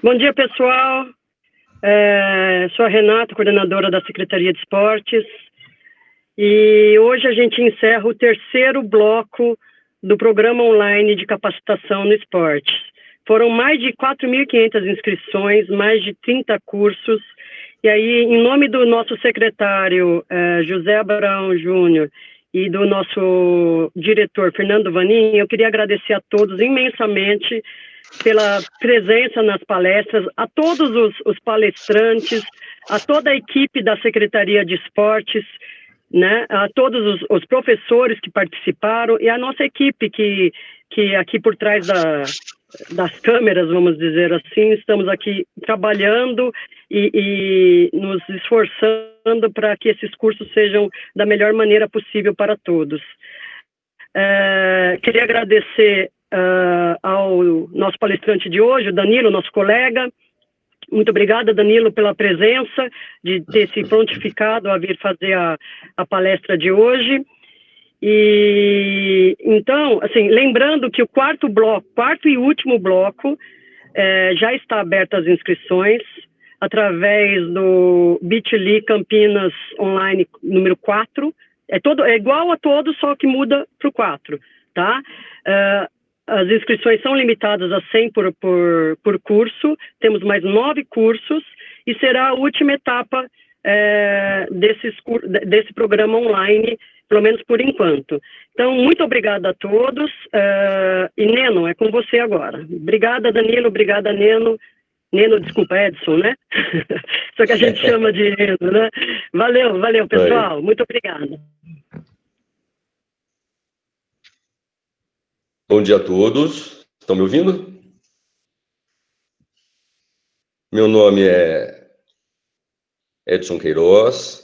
Bom dia, pessoal. Sou a Renata, coordenadora da Secretaria de Esportes, e hoje a gente encerra o terceiro bloco do programa online de capacitação no esporte. Foram mais de 4.500 inscrições, mais de 30 cursos, e aí, em nome do nosso secretário José Abraão Júnior e do nosso diretor Fernando Vanin, eu queria agradecer a todos imensamente pela presença nas palestras, a todos os palestrantes, a toda a equipe da Secretaria de Esportes, né, a todos os professores que participaram e a nossa equipe que aqui por trás das câmeras, vamos dizer assim, estamos aqui trabalhando e nos esforçando para que esses cursos sejam da melhor maneira possível para todos. Queria agradecer ao nosso palestrante de hoje, o Danilo, nosso colega. Muito obrigada, Danilo, pela presença, de ter se prontificado a vir fazer a palestra de hoje. E então, assim, lembrando que o quarto e último bloco, já está aberto as inscrições através do Bit.ly Campinas Online número 4. É igual a todos, só que muda para o 4, tá? As inscrições são limitadas a 100 por curso, temos mais 9 cursos, e será a última etapa desse programa online, pelo menos por enquanto. Então, muito obrigada a todos, e Neno, é com você agora. Obrigada, Danilo, obrigada, Neno. Neno, desculpa, Edson, né? Só que a gente chama de Neno, né? Valeu, pessoal, muito obrigada. Bom dia a todos. Estão me ouvindo? Meu nome é Edson Queiroz,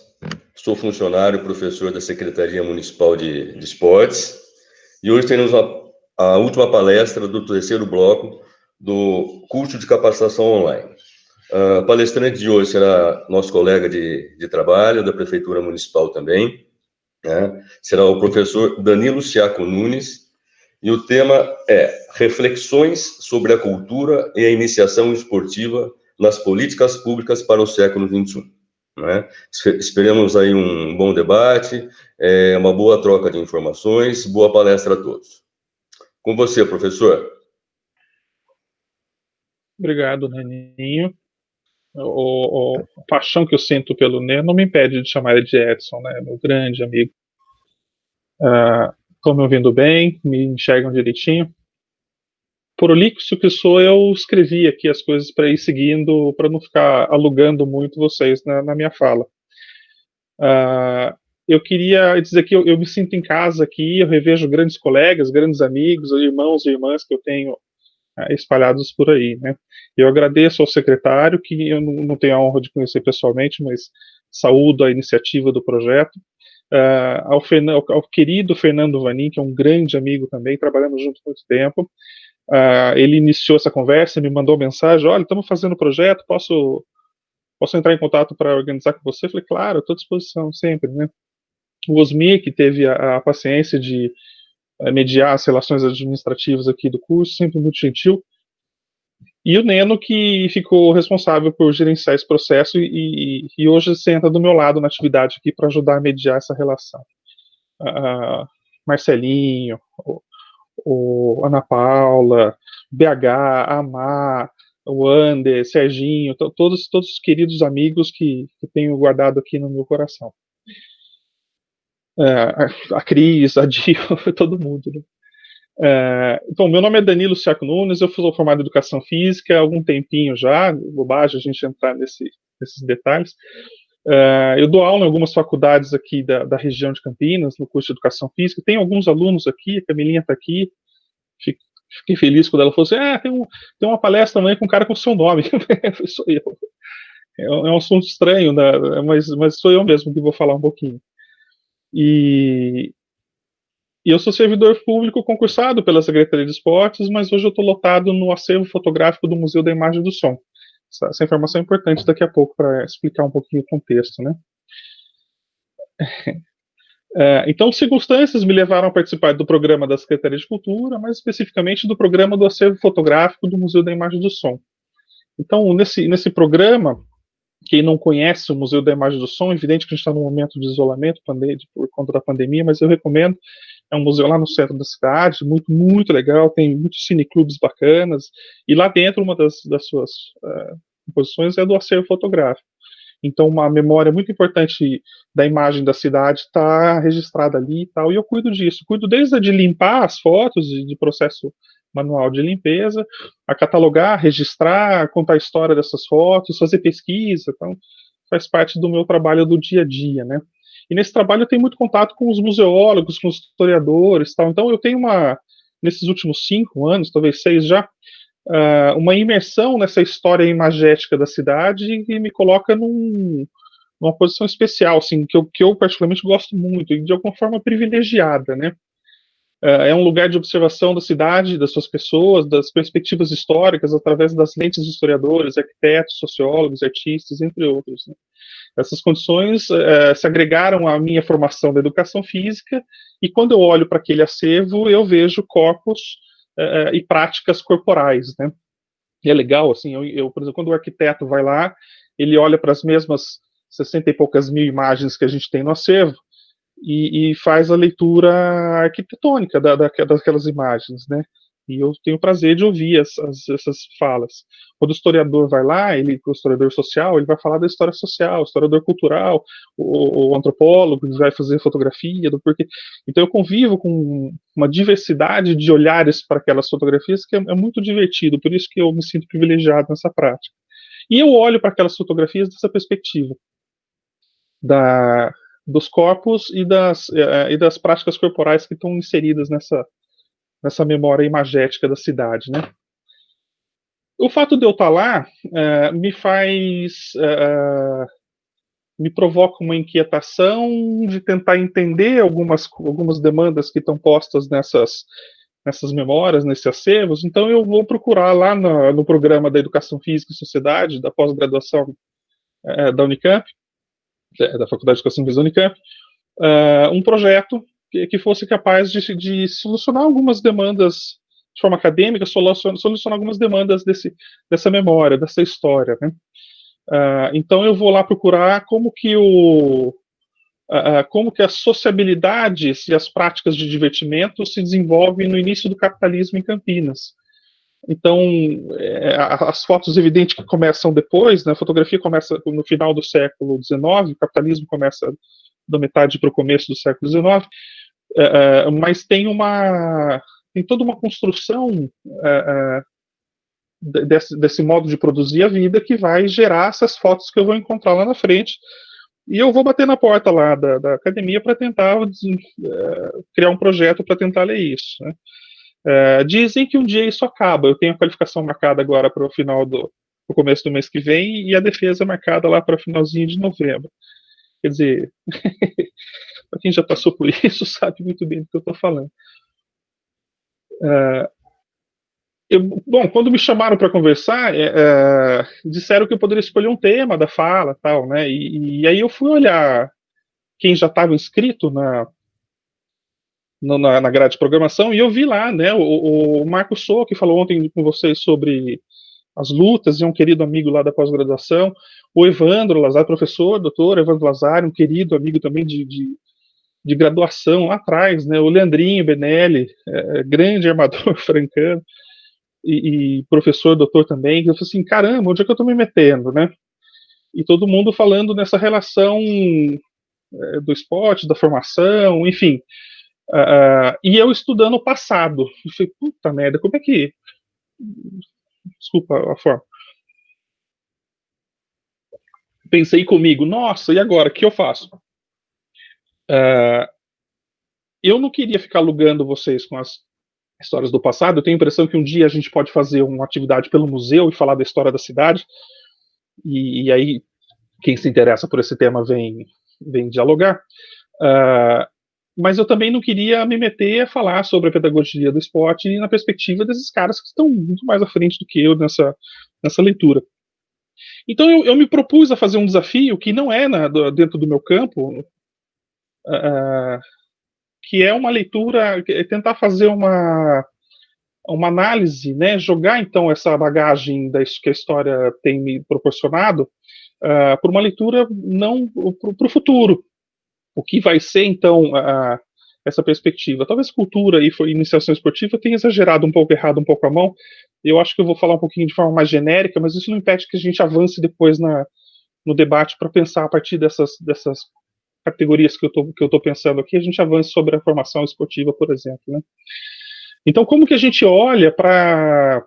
sou funcionário e professor da Secretaria Municipal de Esportes, e hoje teremos a última palestra do terceiro bloco do curso de capacitação online. A palestrante de hoje será nosso colega de trabalho, da Prefeitura Municipal também, né? Será o professor Danilo Siaco Nunes, e o tema é Reflexões sobre a cultura e a iniciação esportiva nas políticas públicas para o século XXI. Né? Esperemos aí um bom debate, uma boa troca de informações, boa palestra a todos. Com você, professor. Obrigado, Neninho. A paixão que eu sinto pelo Neno não me impede de chamar ele de Edson, né? Meu grande amigo. Estão me ouvindo bem? Me enxergam direitinho? Prolixo que sou, eu escrevi aqui as coisas para ir seguindo, para não ficar alugando muito vocês na minha fala. Eu queria dizer que eu me sinto em casa aqui, eu revejo grandes colegas, grandes amigos, irmãos e irmãs que eu tenho espalhados por aí, né? Eu agradeço ao secretário, que eu não tenho a honra de conhecer pessoalmente, mas saúdo a iniciativa do projeto, ao querido Fernando Vanin, que é um grande amigo também, trabalhamos juntos há muito tempo. Ele iniciou essa conversa, me mandou mensagem, olha, estamos fazendo projeto, posso entrar em contato para organizar com você? Eu falei, claro, estou à disposição, sempre, né? O Osmi, que teve a paciência de mediar as relações administrativas aqui do curso, sempre muito gentil, e o Neno, que ficou responsável por gerenciar esse processo e hoje senta do meu lado na atividade aqui para ajudar a mediar essa relação. Marcelinho, o Ana Paula, BH, Amar, o Ander, Serginho, todos os queridos amigos que tenho guardado aqui no meu coração. A Cris, a Dio, todo mundo, né? Então, meu nome é Danilo Siaco Nunes, eu sou formado em Educação Física há algum tempinho já, bobagem a gente entrar nesses detalhes. Eu dou aula em algumas faculdades aqui da região de Campinas, no curso de Educação Física, tem alguns alunos aqui, a Camilinha está aqui, fiquei feliz quando ela falou assim, tem uma palestra amanhã com um cara com o seu nome, sou eu. É um assunto estranho, né? mas sou eu mesmo que vou falar um pouquinho. E eu sou servidor público concursado pela Secretaria de Esportes, mas hoje eu estou lotado no acervo fotográfico do Museu da Imagem e do Som. Essa informação é importante daqui a pouco para explicar um pouquinho o contexto, né? Então, circunstâncias me levaram a participar do programa da Secretaria de Cultura, mais especificamente do programa do acervo fotográfico do Museu da Imagem e do Som. Então, nesse programa, quem não conhece o Museu da Imagem e do Som, é evidente que a gente está num momento de isolamento por conta da pandemia, mas eu recomendo. É um museu lá no centro da cidade, muito, muito legal, tem muitos cineclubes bacanas, e lá dentro uma das suas composições é do acervo fotográfico. Então, uma memória muito importante da imagem da cidade está registrada ali e tal, e eu cuido disso. Cuido desde a de limpar as fotos, de processo manual de limpeza, a catalogar, registrar, contar a história dessas fotos, fazer pesquisa, então faz parte do meu trabalho do dia a dia, né? E nesse trabalho eu tenho muito contato com os museólogos, com os historiadores, tal. Então eu tenho nesses últimos 5 anos, talvez 6 já, uma imersão nessa história imagética da cidade e me coloca numa posição especial, assim, que eu particularmente gosto muito e de alguma forma privilegiada, né? É um lugar de observação da cidade, das suas pessoas, das perspectivas históricas, através das lentes de historiadores, arquitetos, sociólogos, artistas, entre outros. Né? Essas condições se agregaram à minha formação da educação física, e quando eu olho para aquele acervo, eu vejo corpos e práticas corporais. Né? E é legal, assim, por exemplo, quando o arquiteto vai lá, ele olha para as mesmas 60 e poucas mil imagens que a gente tem no acervo, e faz a leitura arquitetônica daquelas imagens, né? E eu tenho o prazer de ouvir essas falas. Quando o historiador vai lá, o historiador social, ele vai falar da história social, o historiador cultural, o antropólogo, ele vai fazer fotografia do porquê. Então eu convivo com uma diversidade de olhares para aquelas fotografias que é muito divertido, por isso que eu me sinto privilegiado nessa prática. E eu olho para aquelas fotografias dessa perspectiva dos corpos e das práticas corporais que estão inseridas nessa memória imagética da cidade, né? O fato de eu estar lá me provoca uma inquietação de tentar entender algumas demandas que estão postas nessas memórias, nesses acervos. Então eu vou procurar lá no programa da Educação Física e Sociedade, da pós-graduação da Unicamp, da Faculdade de Educação Física da Unicamp, um projeto que fosse capaz de solucionar algumas demandas de forma acadêmica, solucionar algumas demandas dessa memória, dessa história. Né? Então eu vou lá procurar como que as sociabilidades e as práticas de divertimento se desenvolvem no início do capitalismo em Campinas. Então, as fotos evidentes que começam depois, né, a fotografia começa no final do século XIX, o capitalismo começa da metade para o começo do século XIX, mas tem toda uma construção desse modo de produzir a vida que vai gerar essas fotos que eu vou encontrar lá na frente. E eu vou bater na porta lá da academia para tentar criar um projeto para tentar ler isso. Né? Dizem que um dia isso acaba. Eu tenho a qualificação marcada agora para o começo do mês que vem e a defesa marcada lá para o finalzinho de novembro. Quer dizer, para quem já passou por isso, sabe muito bem do que eu estou falando. Bom, quando me chamaram para conversar, disseram que eu poderia escolher um tema da fala, tal, né? E aí eu fui olhar quem já estava inscrito na grade de programação, e eu vi lá, né, o Marco Sou, que falou ontem com vocês sobre as lutas, e um querido amigo lá da pós-graduação, o Evandro Lazar, professor, doutor Evandro Lazar, um querido amigo também de graduação lá atrás, né, o Leandrinho Benelli, grande armador francano, e professor, doutor também, que eu falei assim, caramba, onde é que eu estou me metendo, né? E todo mundo falando nessa relação do esporte, da formação, enfim. E eu estudando o passado. Eu falei, puta merda, como é que... Desculpa a forma. Pensei comigo, nossa, e agora, o que eu faço? Eu não queria ficar alugando vocês com as histórias do passado. Eu tenho a impressão que um dia a gente pode fazer uma atividade pelo museu e falar da história da cidade. E aí, quem se interessa por esse tema vem dialogar. Mas eu também não queria me meter a falar sobre a pedagogia do esporte na perspectiva desses caras que estão muito mais à frente do que eu nessa leitura. Então eu me propus a fazer um desafio que não é dentro do meu campo, que é uma leitura, tentar fazer uma uma análise, né, jogar então essa bagagem que a história tem me proporcionado por uma leitura não para o futuro. O que vai ser então essa perspectiva? Talvez cultura e iniciação esportiva tenha exagerado um pouco, errado um pouco a mão. Eu acho que eu vou falar um pouquinho de forma mais genérica, mas isso não impede que a gente avance depois no debate para pensar a partir dessas categorias que eu tô pensando aqui, a gente avance sobre a formação esportiva, por exemplo, né? Então, como que a gente olha para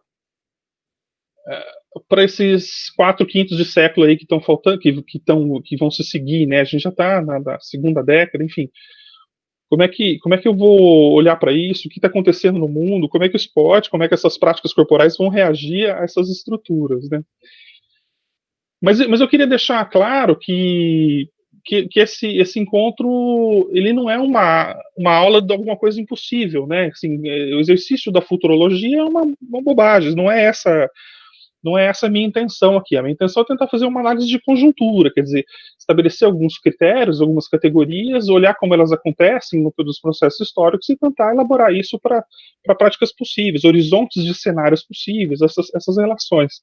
esses 4/5 de século aí que estão faltando, que vão se seguir, né? A gente já está na segunda década, enfim. Como é que eu vou olhar para isso? O que está acontecendo no mundo? Como é que o esporte, como é que essas práticas corporais vão reagir a essas estruturas, né? Mas eu queria deixar claro que esse encontro ele não é uma aula de alguma coisa impossível, né? Assim, o exercício da futurologia é uma bobagem, não é essa a minha intenção aqui. A minha intenção é tentar fazer uma análise de conjuntura, quer dizer, estabelecer alguns critérios, algumas categorias, olhar como elas acontecem nos processos históricos e tentar elaborar isso para práticas possíveis, horizontes de cenários possíveis, essas relações.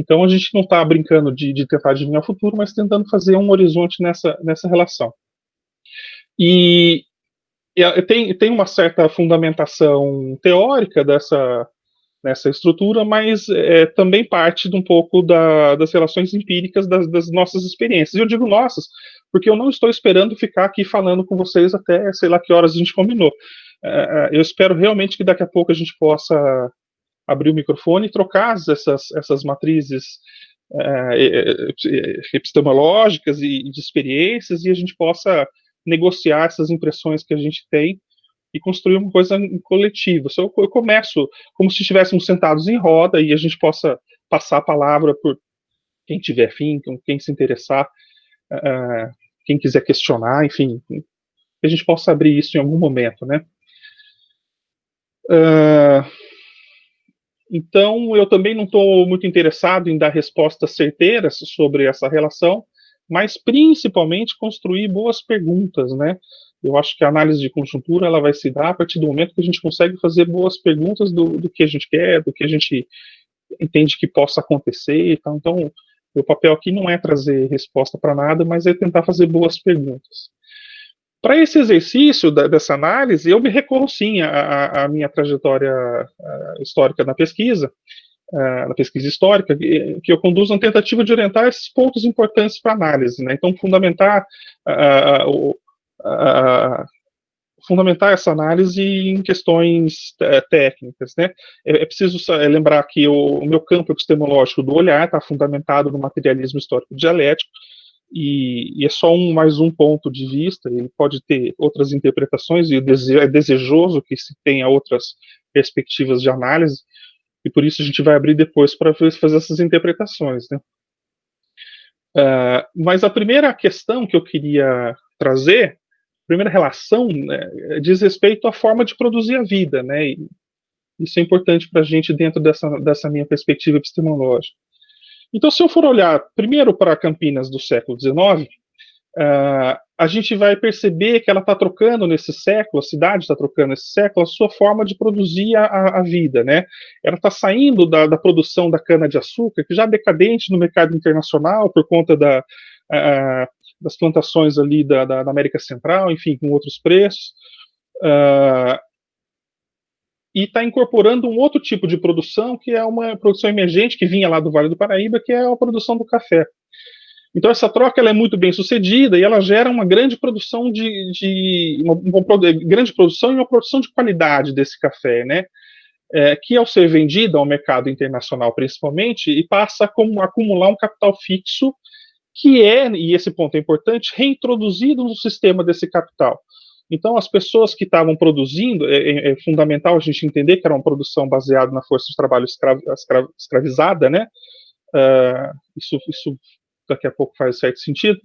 Então a gente não está brincando de tentar adivinhar o futuro, mas tentando fazer um horizonte nessa relação. E tem uma certa fundamentação teórica nessa estrutura, mas também parte de um pouco das relações empíricas das nossas experiências. E eu digo nossas, porque eu não estou esperando ficar aqui falando com vocês até sei lá que horas a gente combinou. Eu espero realmente que daqui a pouco a gente possa abrir o microfone e trocar essas matrizes epistemológicas e de experiências, e a gente possa negociar essas impressões que a gente tem e construir uma coisa coletiva. Eu começo como se estivéssemos sentados em roda e a gente possa passar a palavra por quem tiver afim, quem se interessar, quem quiser questionar, enfim, que a gente possa abrir isso em algum momento, né? Então, eu também não estou muito interessado em dar respostas certeiras sobre essa relação, mas principalmente construir boas perguntas, né? Eu acho que a análise de conjuntura ela vai se dar a partir do momento que a gente consegue fazer boas perguntas do que a gente quer, do que a gente entende que possa acontecer. Então, o papel aqui não é trazer resposta para nada, mas é tentar fazer boas perguntas. Para esse exercício dessa análise, eu me recorro sim à minha trajetória histórica na pesquisa histórica, que eu conduzo uma tentativa de orientar esses pontos importantes para análise, né? Então, fundamentar essa análise em questões técnicas, né? É preciso lembrar que o meu campo epistemológico do olhar está fundamentado no materialismo histórico dialético, e é só mais um ponto de vista, ele pode ter outras interpretações, e é desejoso que se tenha outras perspectivas de análise, e por isso a gente vai abrir depois para fazer essas interpretações, né? Mas a primeira questão que eu queria trazer, a primeira relação, né, diz respeito à forma de produzir a vida, né? E isso é importante para a gente dentro dessa minha perspectiva epistemológica. Então, se eu for olhar primeiro para Campinas do século XIX, a gente vai perceber que ela está trocando nesse século, a cidade está trocando nesse século, a sua forma de produzir a vida, né? Ela está saindo da produção da cana-de-açúcar, que já é decadente no mercado internacional por conta das plantações ali da América Central, enfim, com outros preços, e está incorporando um outro tipo de produção, que é uma produção emergente, que vinha lá do Vale do Paraíba, que é a produção do café. Então, essa troca ela é muito bem sucedida e ela gera uma grande produção grande produção e uma produção de qualidade desse café, né? Que ao ser vendida ao mercado internacional principalmente, e passa a acumular um capital fixo que e esse ponto é importante, reintroduzido no sistema desse capital. Então, as pessoas que estavam produzindo, é fundamental a gente entender que era uma produção baseada na força de trabalho escravizada, né? Isso daqui a pouco faz certo sentido.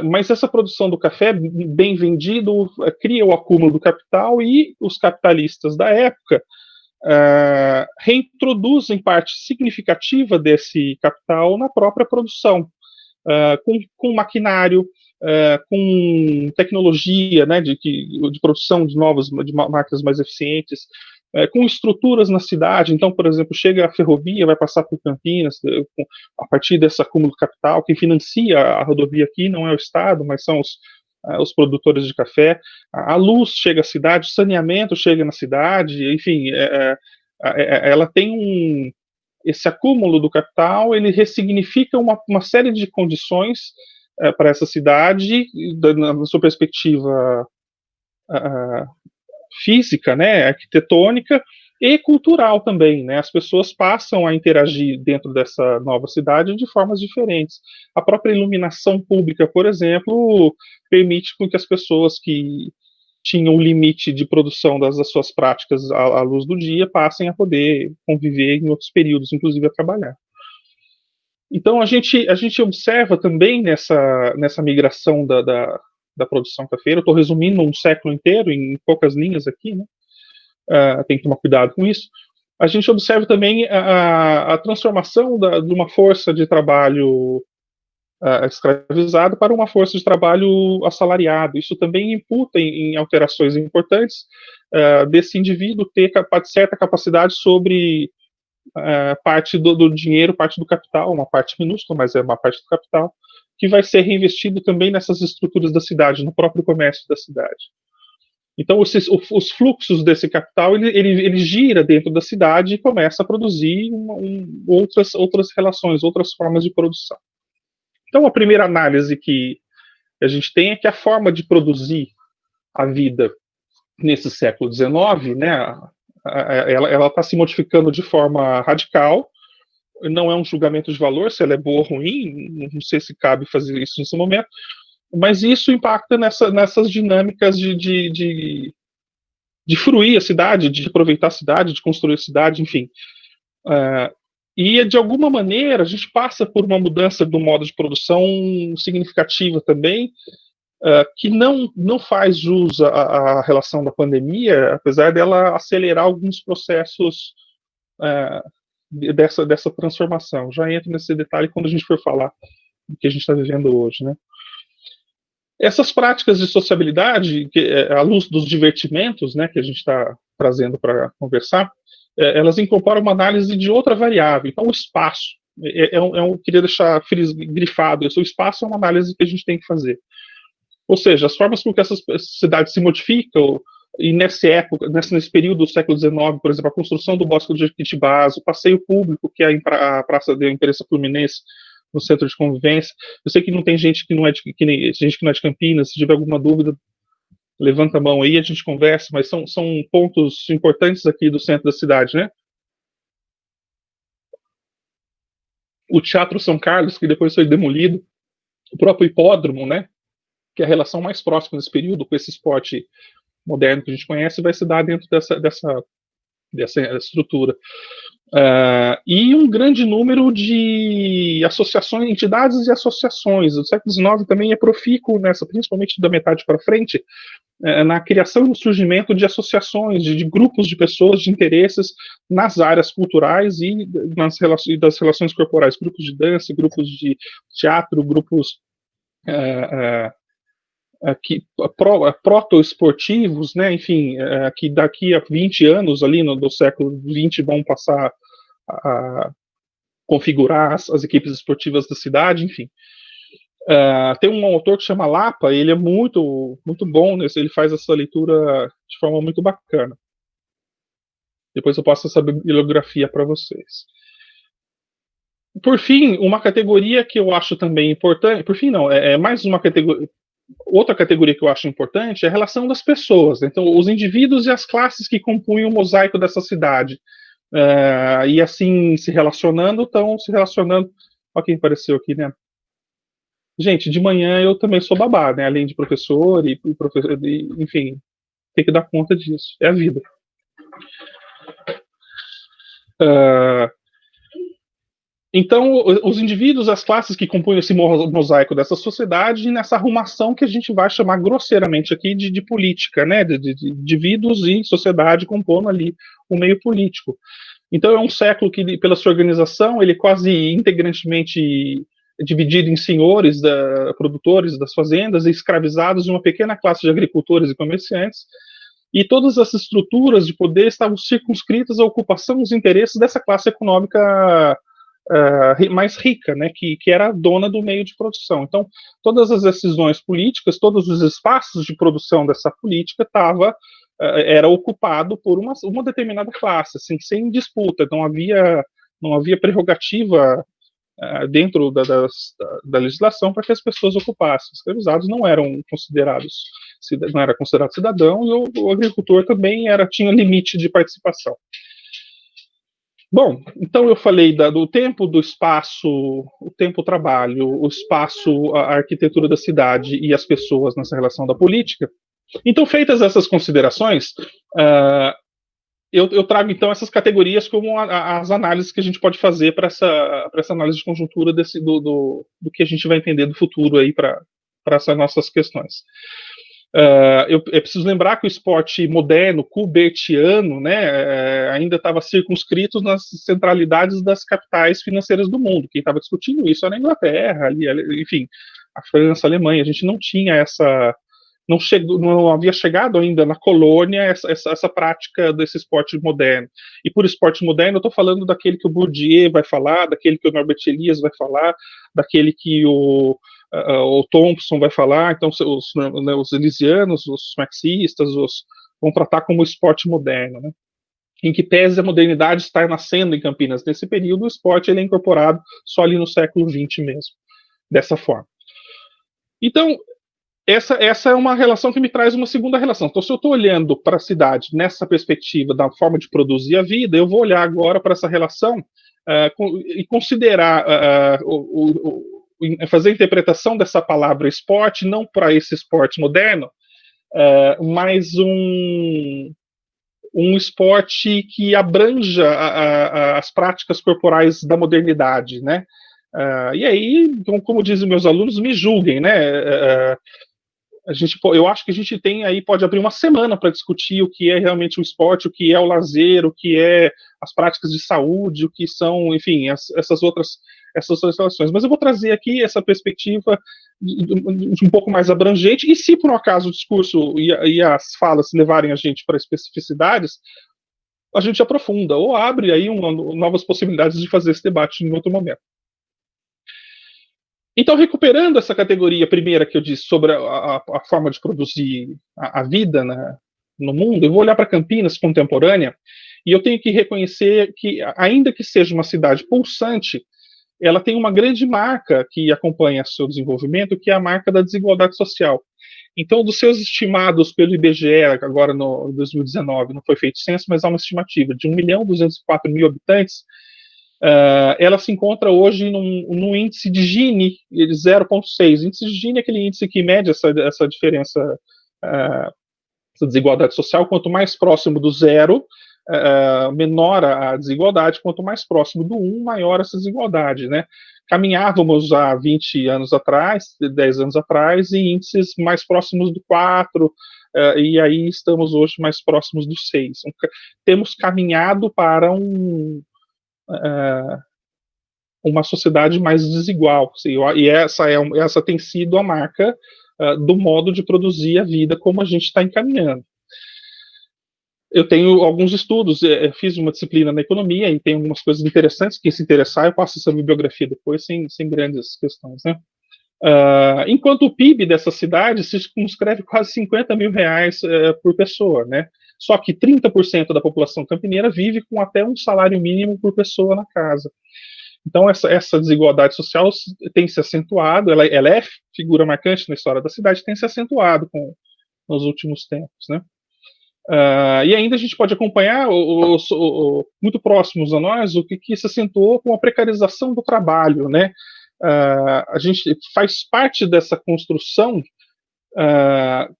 Mas essa produção do café, bem vendido, cria o acúmulo do capital e os capitalistas da época reintroduzem parte significativa desse capital na própria produção, com maquinário, com tecnologia, né, de produção de máquinas mais eficientes, com estruturas na cidade. Então, por exemplo, chega a ferrovia, vai passar por Campinas, a partir desse acúmulo capital. Quem financia a rodovia aqui não é o Estado, mas são os produtores de café. A luz chega à cidade, o saneamento chega na cidade, enfim, ela tem esse acúmulo do capital, ele ressignifica uma série de condições para essa cidade, na sua perspectiva física, né, arquitetônica e cultural também, né? As pessoas passam a interagir dentro dessa nova cidade de formas diferentes. A própria iluminação pública, por exemplo, permite com que as pessoas que tinham um limite de produção das suas práticas à luz do dia passem a poder conviver em outros períodos, inclusive a trabalhar. Então a gente observa também nessa migração da produção cafeira. Eu estou resumindo um século inteiro em poucas linhas aqui, né? Tem que tomar cuidado com isso. A gente observa também a transformação de uma força de trabalho escravizada para uma força de trabalho assalariado. Isso também imputa em alterações importantes desse indivíduo ter certa capacidade sobre parte do dinheiro, parte do capital, uma parte minúscula, mas é uma parte do capital, que vai ser reinvestido também nessas estruturas da cidade, no próprio comércio da cidade. Então, os fluxos desse capital, ele gira dentro da cidade e começa a produzir outras relações, outras formas de produção. Então, a primeira análise que a gente tem é que a forma de produzir a vida nesse século XIX, né, ela está se modificando de forma radical. Não é um julgamento de valor se ela é boa ou ruim, não sei se cabe fazer isso nesse momento, mas isso impacta nessas dinâmicas de fruir a cidade, de aproveitar a cidade, de construir a cidade, enfim. E, de alguma maneira, a gente passa por uma mudança do modo de produção significativa também, que não faz jus à relação da pandemia, apesar dela acelerar alguns processos dessa transformação. Já entro nesse detalhe quando a gente for falar do que a gente está vivendo hoje, né? Essas práticas de sociabilidade, à luz dos divertimentos, né, que a gente está trazendo para conversar, elas incorporam uma análise de outra variável. Então, o espaço. Eu queria deixar grifado isso. O espaço é uma análise que a gente tem que fazer. Ou seja, as formas com que essas cidades se modificam, e nesse período do século XIX, por exemplo, a construção do Bosque do Jequitibás, o passeio público, que é a Praça da Imprensa Fluminense, no centro de convivência. Eu sei que não tem gente que não é de Campinas. Se tiver alguma dúvida, levanta a mão aí, a gente conversa, mas são pontos importantes aqui do centro da cidade, né? O Teatro São Carlos, que depois foi demolido, o próprio hipódromo, né? Que é a relação mais próxima nesse período com esse esporte moderno que a gente conhece, vai se dar dentro dessa estrutura. E um grande número de associações, entidades e associações. O século XIX também é profícuo principalmente da metade para frente, na criação e no surgimento de associações, de grupos de pessoas de interesses nas áreas culturais e das relações corporais, grupos de dança, grupos de teatro, grupos proto-esportivos, né, enfim, que daqui a 20 anos, ali do século XX, vão passar a configurar as equipes esportivas da cidade, enfim. Tem um autor que chama Lapa, ele é muito, muito bom ele faz essa leitura de forma muito bacana. Depois eu passo essa bibliografia para vocês. Por fim, uma categoria que eu acho também importante, por fim não, mais uma categoria. Outra categoria que eu acho importante é a relação das pessoas. Então, os indivíduos e as classes que compunham o mosaico dessa cidade. E assim, estão se relacionando. Olha quem apareceu aqui, né? Gente, de manhã eu também sou babá, né? Além de professor enfim, tem que dar conta disso. É a vida. Então, os indivíduos, as classes que compõem esse mosaico dessa sociedade, e nessa arrumação que a gente vai chamar grosseiramente aqui de política, né, de indivíduos e sociedade compondo ali o meio político. Então, é um século que, pela sua organização, ele é quase integrantemente dividido em senhores, produtores das fazendas e escravizados de uma pequena classe de agricultores e comerciantes, e todas as estruturas de poder estavam circunscritas à ocupação dos interesses dessa classe econômica mais rica, né, que era a dona do meio de produção. Então, todas as decisões políticas, todos os espaços de produção dessa política era ocupado por uma determinada classe, assim, sem disputa. Não havia prerrogativa dentro da legislação para que as pessoas ocupassem. Os escravizados não era considerado cidadão, e o agricultor também tinha limite de participação. Bom, então eu falei do tempo, do espaço, o tempo-trabalho, o espaço, a arquitetura da cidade e as pessoas nessa relação da política. Então, feitas essas considerações, eu trago então essas categorias como as análises que a gente pode fazer para essa análise de conjuntura do que a gente vai entender do futuro aí para essas nossas questões. Eu preciso lembrar que o esporte moderno, kubertiano, né, ainda estava circunscrito nas centralidades das capitais financeiras do mundo. Quem estava discutindo isso era a Inglaterra, enfim, a França, a Alemanha. A gente não tinha não havia chegado ainda na colônia essa prática desse esporte moderno. E por esporte moderno eu estou falando daquele que o Bourdieu vai falar, daquele que o Norbert Elias vai falar, daquele que o Thompson vai falar. Então os elisianos, os marxistas, vão tratar como esporte moderno, né? Em que pese a modernidade estar nascendo em Campinas nesse período, o esporte ele é incorporado só ali no século XX mesmo, dessa forma. Então, essa é uma relação que me traz uma segunda relação. Então, se eu estou olhando para a cidade nessa perspectiva da forma de produzir a vida, eu vou olhar agora para essa relação e considerar, fazer a interpretação dessa palavra esporte, não para esse esporte moderno, mas um esporte que abranja as práticas corporais da modernidade, né? E aí, como dizem meus alunos, me julguem, né? Eu acho que a gente pode abrir uma semana para discutir o que é realmente o esporte, o que é o lazer, o que é as práticas de saúde, o que são, enfim, essas outras relações. Mas eu vou trazer aqui essa perspectiva um pouco mais abrangente, e se por um acaso o discurso e as falas levarem a gente para especificidades, a gente aprofunda, ou abre aí novas possibilidades de fazer esse debate em outro momento. Então, recuperando essa categoria primeira que eu disse sobre a forma de produzir a vida, né, no mundo, eu vou olhar para Campinas contemporânea e eu tenho que reconhecer que, ainda que seja uma cidade pulsante, ela tem uma grande marca que acompanha seu desenvolvimento, que é a marca da desigualdade social. Então, dos seus estimados pelo IBGE, agora no 2019, não foi feito censo, mas há uma estimativa de 1.204.000 habitantes, ela se encontra hoje num índice de Gini de 0,6. Índice de Gini é aquele índice que mede essa diferença, essa desigualdade social. Quanto mais próximo do zero, menor a desigualdade. Quanto mais próximo do 1, maior essa desigualdade, né? Caminhávamos há 20 anos atrás, 10 anos atrás, em índices mais próximos do 4, e aí estamos hoje mais próximos do 6. Então, temos caminhado para uma sociedade mais desigual, e essa tem sido a marca do modo de produzir a vida como a gente está encaminhando. Eu tenho alguns estudos, fiz uma disciplina na economia e tem algumas coisas interessantes. Quem se interessar, eu passo essa bibliografia depois, sem grandes questões, né? Enquanto o PIB dessa cidade se circunscreve quase 50 mil reais por pessoa, né? Só que 30% da população campineira vive com até um salário mínimo por pessoa na casa. Então, essa desigualdade social tem se acentuado, ela é figura marcante na história da cidade, tem se acentuado nos últimos tempos, né? E ainda a gente pode acompanhar, muito próximos a nós, o que se acentuou com a precarização do trabalho, né? A gente faz parte dessa construção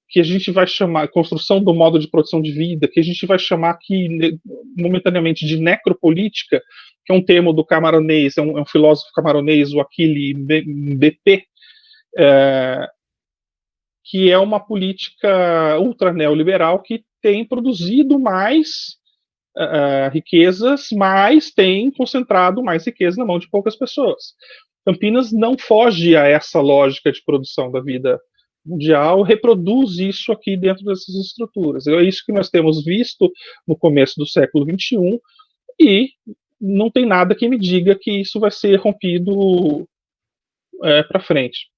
que a gente vai chamar, construção do modo de produção de vida, que a gente vai chamar aqui, momentaneamente, de necropolítica, que é um termo do camaronês, é um filósofo camaronês, o Achille Mbembe, que é uma política ultra neoliberal que tem produzido mais riquezas, mas tem concentrado mais riqueza na mão de poucas pessoas. Campinas não foge a essa lógica de produção da vida mundial reproduz isso aqui dentro dessas estruturas. É isso que nós temos visto no começo do século XXI, e não tem nada que me diga que isso vai ser rompido para frente.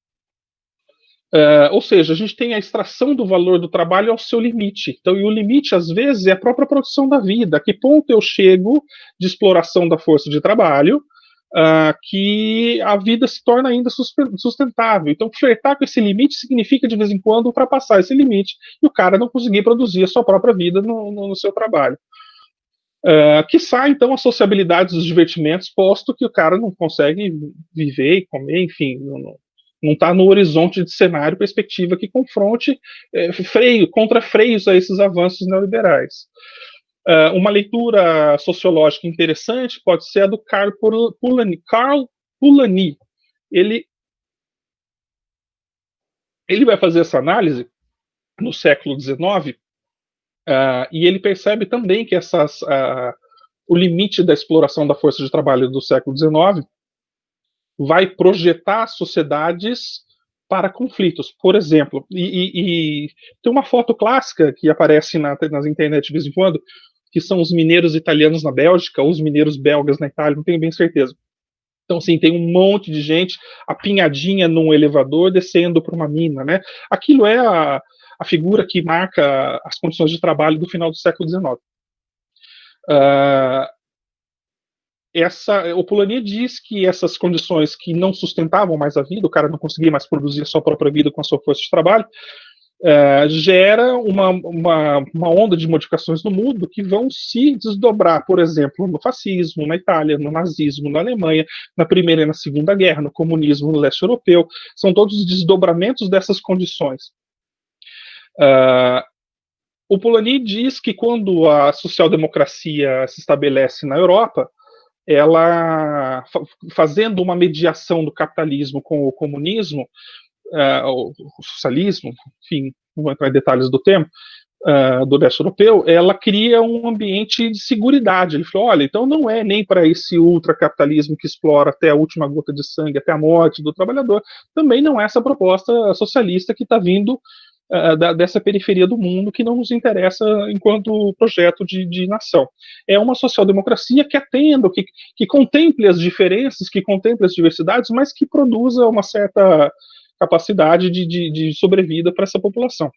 Ou seja, a gente tem a extração do valor do trabalho ao seu limite. Então, e o limite, às vezes, é a própria produção da vida. A que ponto eu chego de exploração da força de trabalho que a vida se torna ainda sustentável. Então, flertar com esse limite significa, de vez em quando, ultrapassar esse limite e o cara não conseguir produzir a sua própria vida no seu trabalho. Quiçá, então, a sociabilidade dos divertimentos, posto que o cara não consegue viver e comer, enfim, não está no horizonte de cenário, perspectiva que confronte contra-freios a esses avanços neoliberais. Uma leitura sociológica interessante pode ser a do Karl Polanyi. Ele vai fazer essa análise no século XIX, e ele percebe também que o limite da exploração da força de trabalho do século XIX vai projetar sociedades para conflitos. Por exemplo, e tem uma foto clássica que aparece nas internet de vez em quando, que são os mineiros italianos na Bélgica, ou os mineiros belgas na Itália, não tenho bem certeza. Então, assim, tem um monte de gente apinhadinha num elevador descendo para uma mina, né? Aquilo é a figura que marca as condições de trabalho do final do século XIX. O Polanyi diz que essas condições que não sustentavam mais a vida, o cara não conseguia mais produzir a sua própria vida com a sua força de trabalho, gera uma onda de modificações no mundo que vão se desdobrar, por exemplo, no fascismo, na Itália, no nazismo, na Alemanha, na Primeira e na Segunda Guerra, no comunismo no leste europeu. São todos os desdobramentos dessas condições. O Polanyi diz que quando a social-democracia se estabelece na Europa, ela, fazendo uma mediação do capitalismo com o comunismo, o socialismo, enfim, não vou entrar em detalhes do termo, do leste europeu, ela cria um ambiente de seguridade. Ele falou, olha, então não é nem para esse ultracapitalismo que explora até a última gota de sangue, até a morte do trabalhador, também não é essa proposta socialista que está vindo dessa periferia do mundo que não nos interessa enquanto projeto de nação. É uma social-democracia que atenda, que contemple as diferenças, que contemple as diversidades, mas que produza uma certa capacidade de sobrevida para essa população.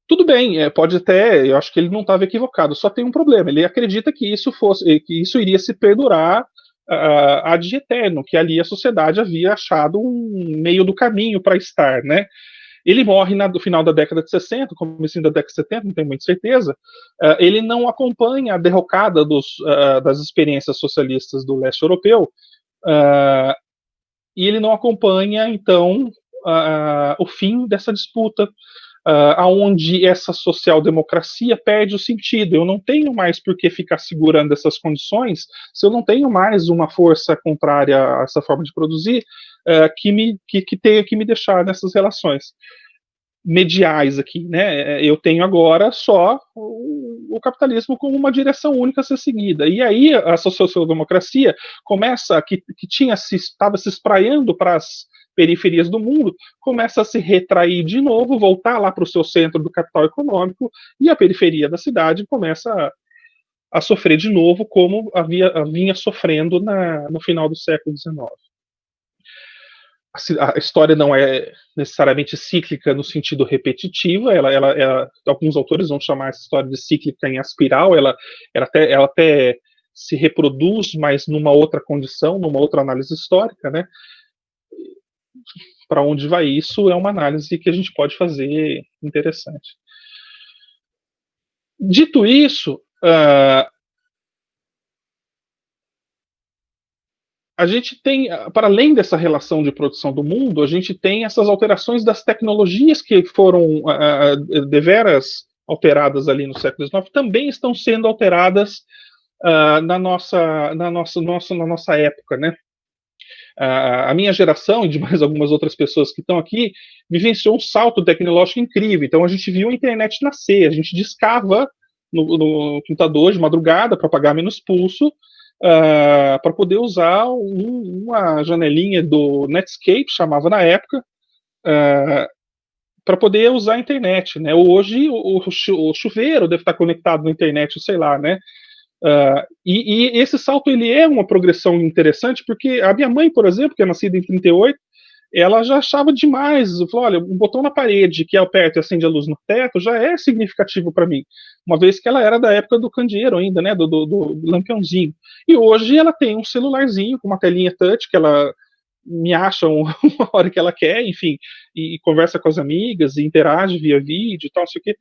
Tudo bem, pode até, eu acho que ele não estava equivocado, só tem um problema, ele acredita que isso iria se perdurar ad eterno, que ali a sociedade havia achado um meio do caminho para estar, né? Ele morre no final da década de 60, começo da década de 70, não tenho muita certeza. Ele não acompanha a derrocada das experiências socialistas do leste europeu, e ele não acompanha, então, o fim dessa disputa, aonde essa social-democracia perde o sentido. Eu não tenho mais por que ficar segurando essas condições se eu não tenho mais uma força contrária a essa forma de produzir que tenha que me deixar nessas relações mediais aqui, né? Eu tenho agora só o capitalismo como uma direção única a ser seguida. E aí a social-democracia começa, que estava se espraiando para as periferias do mundo, começa a se retrair de novo, voltar lá para o seu centro do capital econômico, e a periferia da cidade começa a sofrer de novo, como vinha sofrendo no final do século XIX. A história não é necessariamente cíclica no sentido repetitivo, alguns autores vão chamar essa história de cíclica em espiral, ela até se reproduz, mas numa outra condição, numa outra análise histórica, né? Para onde vai isso é uma análise que a gente pode fazer interessante. Dito isso, a gente tem, para além dessa relação de produção do mundo, a gente tem essas alterações das tecnologias que foram deveras alteradas ali no século XIX, também estão sendo alteradas na nossa época, né? A minha geração e de mais algumas outras pessoas que estão aqui vivenciou um salto tecnológico incrível. Então a gente viu a internet nascer, a gente discava no computador de madrugada para pagar menos pulso, para poder usar uma janelinha do Netscape, chamava na época, para poder usar a internet, né? Hoje o chuveiro deve estar conectado na internet, sei lá, né? E esse salto ele é uma progressão interessante, porque a minha mãe, por exemplo, que é nascida em 38, ela já achava demais. Falou, olha, um botão na parede que aperta e acende a luz no teto já é significativo para mim, uma vez que ela era da época do candeeiro ainda, né, do lampiãozinho. E hoje ela tem um celularzinho com uma telinha touch que ela me acha uma hora que ela quer, enfim, e conversa com as amigas, e interage via vídeo e tal, não sei o quê.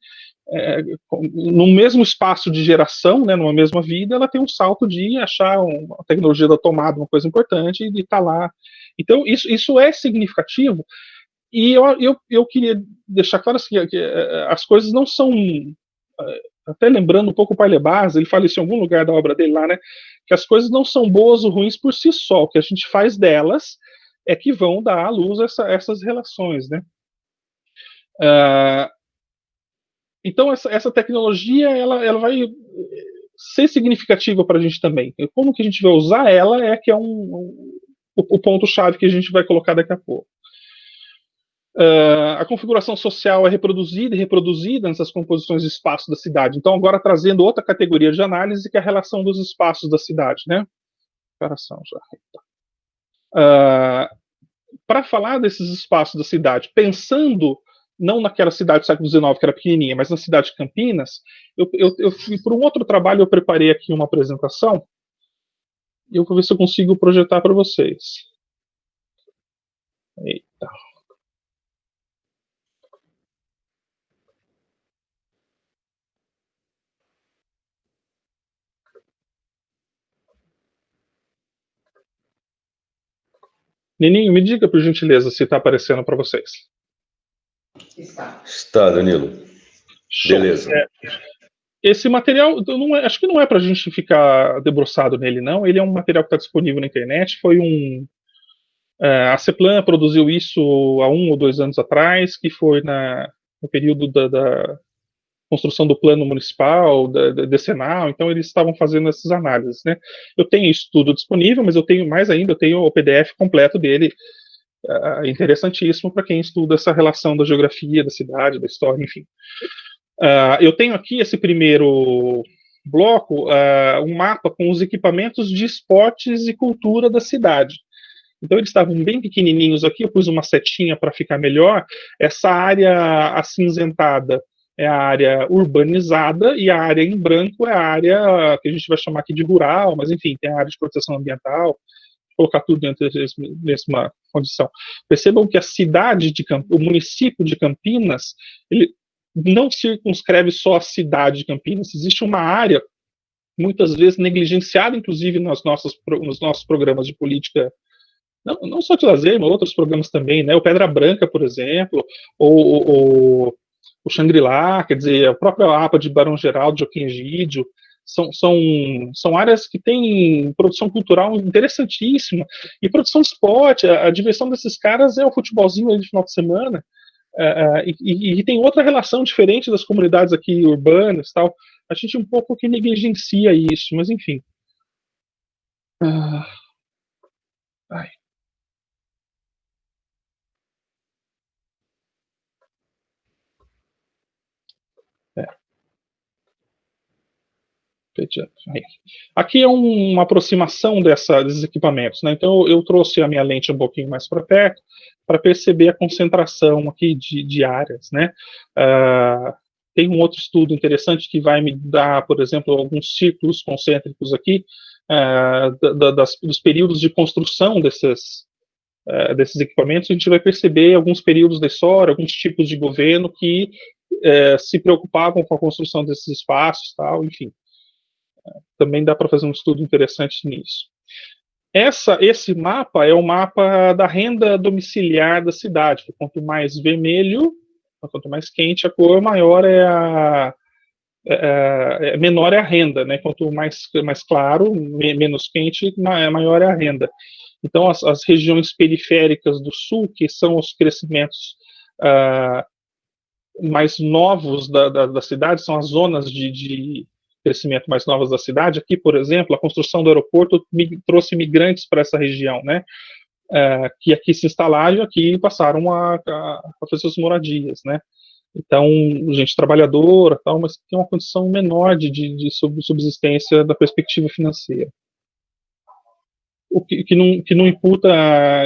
No mesmo espaço de geração, né, numa mesma vida, ela tem um salto de achar a tecnologia da tomada uma coisa importante e de estar lá. Então, isso é significativo, e eu queria deixar claro assim, que as coisas não são, até lembrando um pouco o Pai Lebas, ele fala isso em algum lugar da obra dele lá, né, que as coisas não são boas ou ruins por si só, o que a gente faz delas é que vão dar à luz essas relações, né. Então, essa tecnologia, ela vai ser significativa para a gente também. E como que a gente vai usar ela que é o ponto-chave que a gente vai colocar daqui a pouco. A configuração social é reproduzida e reproduzida nessas composições de espaço da cidade. Então, agora trazendo outra categoria de análise, que é a relação dos espaços da cidade, né? Para falar desses espaços da cidade, pensando não naquela cidade do século XIX, que era pequenininha, mas na cidade de Campinas, eu fui por um outro trabalho, eu preparei aqui uma apresentação, e eu vou ver se eu consigo projetar para vocês. Eita. Nininho, me diga, por gentileza, se está aparecendo para vocês. Está, Danilo. Show. Beleza. Esse material, acho que não é para a gente ficar debruçado nele, não. Ele é um material que está disponível na internet. A CEPLAN produziu isso há 1 ou 2 anos atrás, que foi no período da construção do plano municipal, decenal. Então, eles estavam fazendo essas análises, né? Eu tenho isso tudo disponível, mas eu tenho mais ainda, eu tenho o PDF completo dele, interessantíssimo para quem estuda essa relação da geografia, da cidade, da história, enfim. Eu tenho aqui esse primeiro bloco, um mapa com os equipamentos de esportes e cultura da cidade. Então, eles estavam bem pequenininhos aqui, eu pus uma setinha para ficar melhor. Essa área acinzentada é a área urbanizada, e a área em branco é a área que a gente vai chamar aqui de rural, mas enfim, tem a área de proteção ambiental, colocar tudo dentro dessa condição. Percebam que a cidade o município de Campinas, ele não circunscreve só a cidade de Campinas, existe uma área, muitas vezes negligenciada, inclusive nos nossos programas de política, não só de lazer, mas outros programas também, né? O Pedra Branca, por exemplo, ou o Xangri-Lá, quer dizer, a própria APA de Barão Geraldo, Joaquim Egídio, são áreas que têm produção cultural interessantíssima, e produção de esporte. A diversão desses caras é o futebolzinho aí de final de semana, e tem outra relação diferente das comunidades aqui urbanas e tal. A gente um pouco que negligencia isso, mas enfim. Aqui é uma aproximação desses equipamentos, né? Então eu trouxe a minha lente um pouquinho mais para perto para perceber a concentração aqui de áreas, né? Tem um outro estudo interessante que vai me dar, por exemplo, alguns círculos concêntricos aqui dos períodos de construção desses equipamentos. A gente vai perceber alguns períodos da história, alguns tipos de governo que se preocupavam com a construção desses espaços, tal, enfim. Também dá para fazer um estudo interessante nisso. Esse mapa é o mapa da renda domiciliar da cidade. Quanto mais vermelho, quanto mais quente a cor, maior menor é a renda, né? Quanto mais claro, menos quente, maior é a renda. Então, as regiões periféricas do sul, que são os crescimentos mais novos da cidade, são as zonas de crescimento mais novas da cidade. Aqui, por exemplo, a construção do aeroporto trouxe migrantes para essa região, né? que aqui se instalaram e aqui passaram a fazer suas moradias, né? Então, gente trabalhadora, tal, mas tem uma condição menor de subsistência da perspectiva financeira. O que não imputa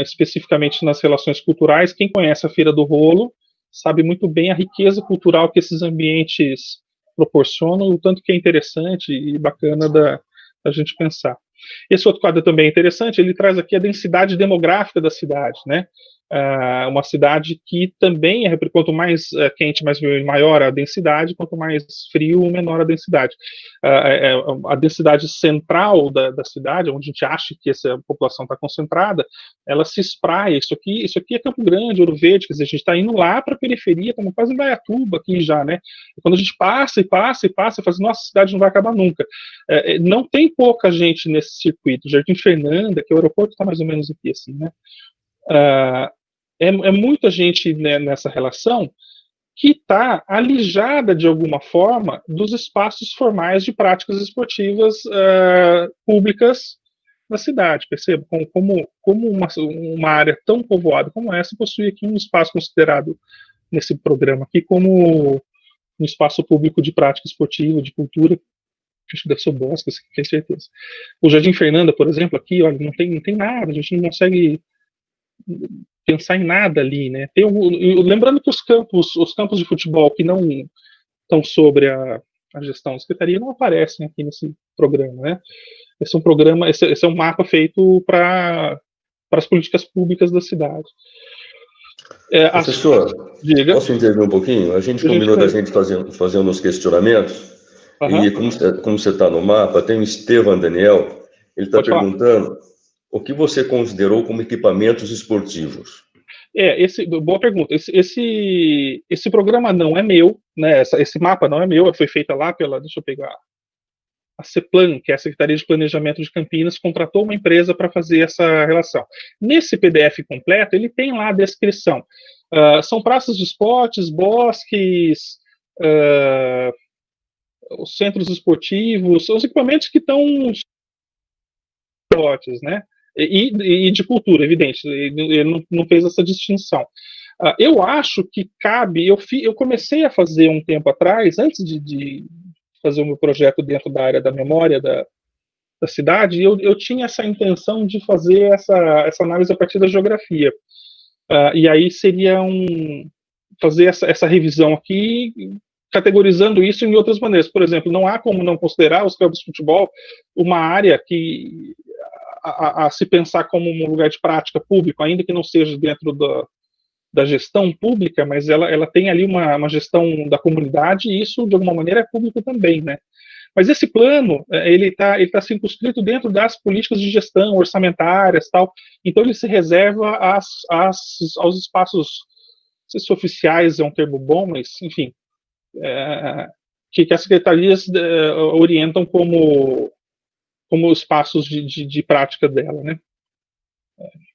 especificamente nas relações culturais. Quem conhece a Feira do Rolo sabe muito bem a riqueza cultural que esses ambientes proporcionam, o tanto que é interessante e bacana da gente pensar. Esse outro quadro também é interessante, ele traz aqui a densidade demográfica da cidade, né? Uma cidade que também, quanto mais quente, maior a densidade, quanto mais frio, menor a densidade. A densidade central da cidade, onde a gente acha que essa população está concentrada, ela se espraia. Isso aqui é Campo Grande, Ouro Verde, quer dizer, a gente está indo lá para a periferia, estamos quase em Indaiatuba aqui já, né? E quando a gente passa e passa, fala assim, nossa, a cidade não vai acabar nunca. Não tem pouca gente nesse circuito. Jardim Fernanda, que o aeroporto está mais ou menos aqui, assim, né? É muita gente, né, nessa relação que está alijada de alguma forma dos espaços formais de práticas esportivas públicas na cidade. Perceba como uma área tão povoada como essa possui aqui um espaço considerado nesse programa aqui como um espaço público de prática esportiva, de cultura. Acho que deve ser o Bosque, tenho certeza. O Jardim Fernanda, por exemplo, aqui, olha, não tem nada, a gente não consegue pensar em nada ali, né? Lembrando que os campos de futebol que não estão sobre a gestão da secretaria não aparecem aqui nesse programa, né? Esse é um mapa feito para as políticas públicas da cidade. Professor, diga. Posso intervir um pouquinho? A gente combinou da gente fazer uns questionamentos. E como você está no mapa, tem o Estevam Daniel, ele está perguntando o que você considerou como equipamentos esportivos. Boa pergunta. Esse programa não é meu, né? Esse mapa não é meu, foi feita lá deixa eu pegar, a CEPLAN, que é a Secretaria de Planejamento de Campinas, contratou uma empresa para fazer essa relação. Nesse PDF completo, ele tem lá a descrição. São praças de esportes, bosques, os centros esportivos, os equipamentos que estão esportes, né? E de cultura, evidente. Ele não fez essa distinção. Eu acho que cabe. Eu comecei a fazer um tempo atrás, antes de fazer o meu projeto dentro da área da memória da cidade, e eu tinha essa intenção de fazer essa análise a partir da geografia. E aí seria fazer essa revisão aqui, categorizando isso em outras maneiras. Por exemplo, não há como não considerar os campos de futebol uma área que a se pensar como um lugar de prática público, ainda que não seja dentro da gestão pública, mas ela tem ali uma gestão da comunidade, e isso, de alguma maneira, é público também, né? Mas esse plano, ele tá circunscrito dentro das políticas de gestão orçamentárias, tal, então ele se reserva aos espaços, não sei se oficiais é um termo bom, mas, enfim, que as secretarias orientam como espaços de prática dela, né?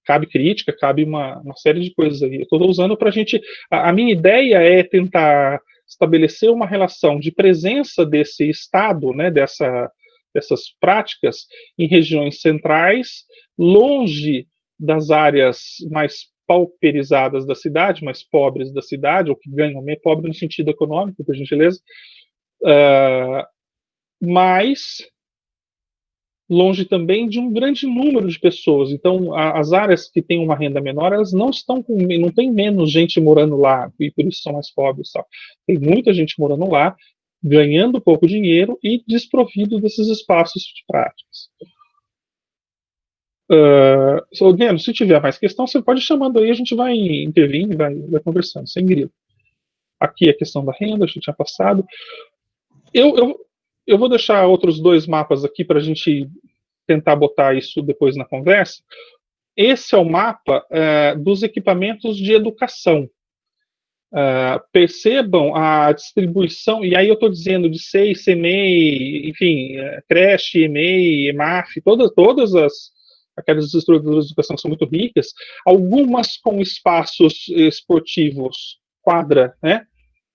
Cabe crítica, cabe uma série de coisas aí. Eu estou usando para a gente. A minha ideia é tentar estabelecer uma relação de presença desse Estado, né, dessas práticas, em regiões centrais, longe das áreas mais pauperizadas da cidade, mais pobres da cidade, ou que ganham meio pobre no sentido econômico, por gentileza, mas longe também de um grande número de pessoas. Então, as áreas que têm uma renda menor, elas não tem menos gente morando lá, e por isso são mais pobres. Tal. Tem muita gente morando lá, ganhando pouco dinheiro e desprovido desses espaços de práticas. Guilherme, se tiver mais questão, você pode ir chamando aí, a gente vai intervindo, vai conversando, sem grilo. Aqui a questão da renda, a gente tinha passado. Eu vou deixar outros 2 mapas aqui para a gente tentar botar isso depois na conversa. Esse é o mapa dos equipamentos de educação. Percebam a distribuição, e aí eu estou dizendo de SEI, CEMEI, enfim, creche, EMEI, EMAF, todas aquelas estruturas de educação são muito ricas, algumas com espaços esportivos, quadra, né?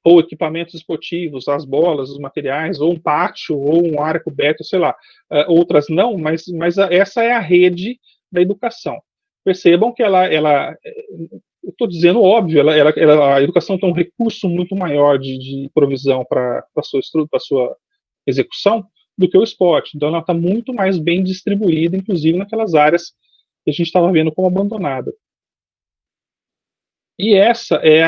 Ou equipamentos esportivos, as bolas, os materiais, ou um pátio, ou uma área coberta, sei lá. Outras não, mas essa é a rede da educação. percebam que eu estou dizendo óbvio, a educação tem um recurso muito maior de provisão para a sua execução do que o esporte. Então, ela está muito mais bem distribuída, inclusive naquelas áreas que a gente estava vendo como abandonada. E essa é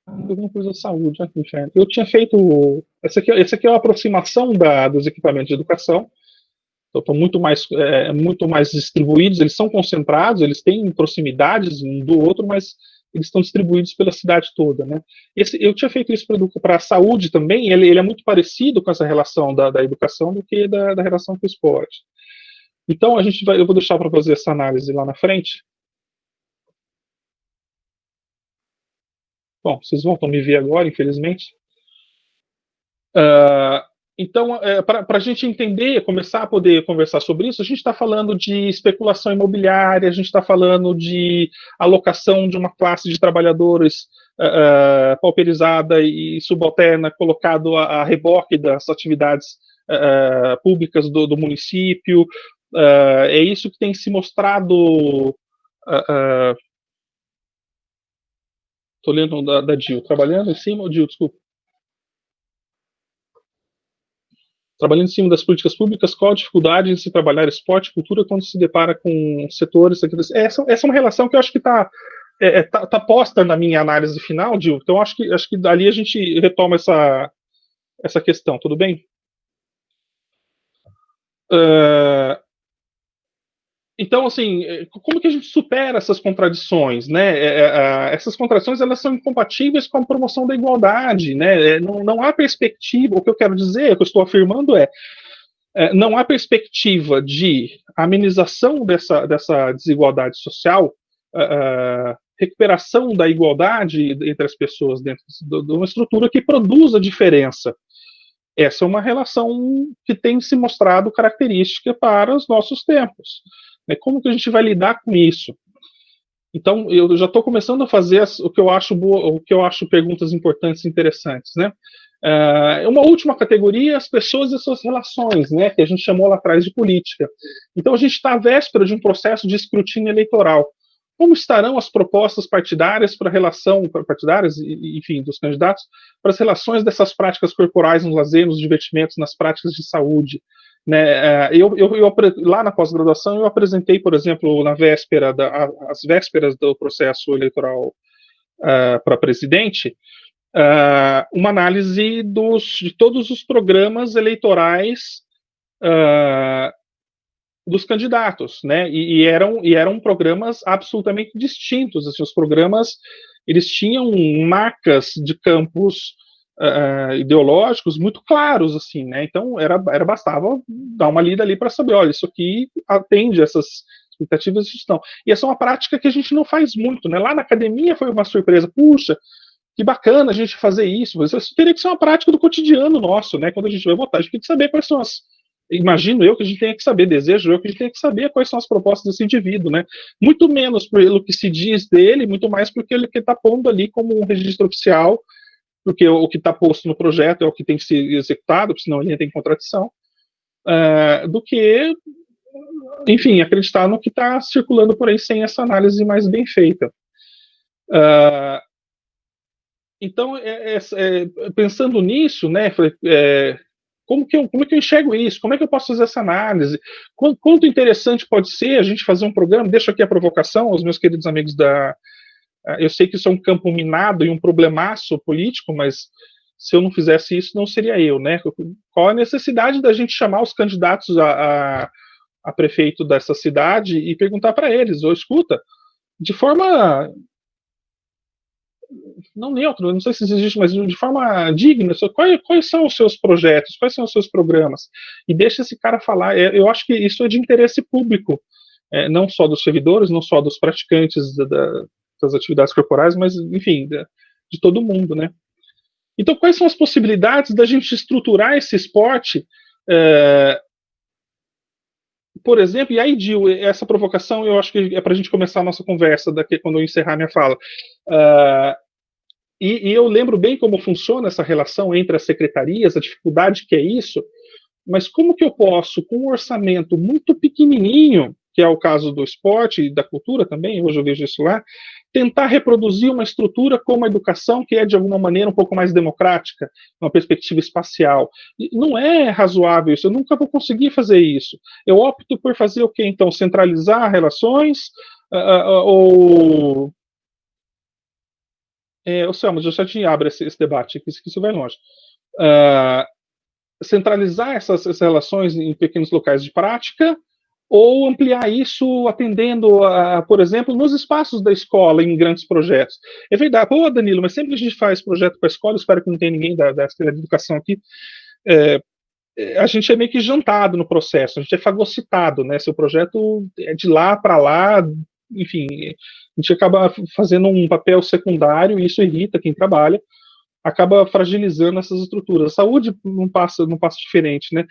alguma coisa de saúde, né? Eu tinha feito. Essa aqui é uma aproximação dos equipamentos de educação. Então, estão muito mais distribuídos, eles são concentrados, eles têm proximidades um do outro, mas eles estão distribuídos pela cidade toda, né? Eu tinha feito isso para a saúde também, ele é muito parecido com essa relação da educação do que da relação com o esporte. Então, eu vou deixar para fazer essa análise lá na frente. Bom, vocês vão me ver agora, infelizmente. Então, para a gente entender, começar a poder conversar sobre isso, a gente está falando de especulação imobiliária, a gente está falando de alocação de uma classe de trabalhadores pauperizada e subalterna, colocado a reboque das atividades públicas do município. É isso que tem se mostrado. Estou lendo da Dil. Trabalhando em cima, Dil, desculpa. Trabalhando em cima das políticas públicas, qual a dificuldade em se trabalhar esporte e cultura quando se depara com setores... Essa é uma relação que eu acho que está posta na minha análise final, Dil. Então, acho que dali a gente retoma essa questão. Tudo bem? Então, assim, como que a gente supera essas contradições, né? Essas contradições, elas são incompatíveis com a promoção da igualdade, né? Não há perspectiva, o que eu quero dizer, o que eu estou afirmando não há perspectiva de amenização dessa desigualdade social, recuperação da igualdade entre as pessoas dentro de uma estrutura que produza diferença. Essa é uma relação que tem se mostrado característica para os nossos tempos. Como que a gente vai lidar com isso? Então, eu já estou começando a fazer o que eu acho perguntas importantes e interessantes, né? Uma última categoria, as pessoas e suas relações, né? Que a gente chamou lá atrás de política. Então, a gente está à véspera de um processo de escrutínio eleitoral. Como estarão as propostas partidárias enfim, dos candidatos, para as relações dessas práticas corporais no lazer, nos divertimentos, nas práticas de saúde? Né? Lá na pós-graduação, eu apresentei, por exemplo, às vésperas do processo eleitoral para presidente, uma análise de todos os programas eleitorais dos candidatos, né? E eram programas absolutamente distintos. Assim, os programas, eles tinham marcas de campos ideológicos muito claros, assim, né? Então bastava dar uma lida ali para saber, olha, isso aqui atende essas expectativas de gestão. E essa é uma prática que a gente não faz muito, né? Lá na academia foi uma surpresa, puxa, que bacana a gente fazer isso, mas isso teria que ser uma prática do cotidiano nosso, né? Quando a gente vai votar, a gente tem que saber quais são imagino eu que a gente tenha que saber, desejo eu que a gente tenha que saber quais são as propostas desse indivíduo, né? Muito menos pelo que se diz dele, muito mais porque ele está pondo ali como um registro oficial, porque o que está posto no projeto é o que tem que ser executado, senão ele tem contradição, do que, enfim, acreditar no que está circulando por aí sem essa análise mais bem feita. Então, pensando nisso, né, como que eu enxergo isso? Como é que eu posso fazer essa análise? Quanto interessante pode ser a gente fazer um programa? Deixo aqui a provocação aos meus queridos amigos eu sei que isso é um campo minado e um problemaço político, mas se eu não fizesse isso, não seria eu, né? Qual a necessidade da gente chamar os candidatos a prefeito dessa cidade e perguntar para eles, escuta, de forma não neutro, não sei se existe, mas de forma digna, quais são os seus projetos, quais são os seus programas, e deixa esse cara falar. Eu acho que isso é de interesse público, não só dos servidores, não só dos praticantes das atividades corporais, mas, enfim, de todo mundo, né? Então, quais são as possibilidades da gente estruturar esse esporte, por exemplo, e aí, Dil, essa provocação eu acho que é para a gente começar a nossa conversa daqui, quando eu encerrar minha fala. E eu lembro bem como funciona essa relação entre as secretarias, a dificuldade que é isso, mas como que eu posso, com um orçamento muito pequenininho, que é o caso do esporte e da cultura também, hoje eu vejo isso lá, tentar reproduzir uma estrutura como a educação, que é de alguma maneira um pouco mais democrática, uma perspectiva espacial. E não é razoável isso, eu nunca vou conseguir fazer isso. Eu opto por fazer o quê, então? Centralizar relações, ou... o Selma, já te abre esse debate, que isso vai longe. Centralizar essas relações em pequenos locais de prática, ou ampliar isso atendendo, por exemplo, nos espaços da escola, em grandes projetos. É verdade, pô, Danilo, mas sempre que a gente faz projeto para a escola, espero que não tenha ninguém da Secretaria de Educação aqui, a gente é meio que jantado no processo, a gente é fagocitado, né? Se o projeto é de lá para lá, enfim, a gente acaba fazendo um papel secundário e isso irrita quem trabalha, acaba fragilizando essas estruturas. A saúde não passa diferente, né?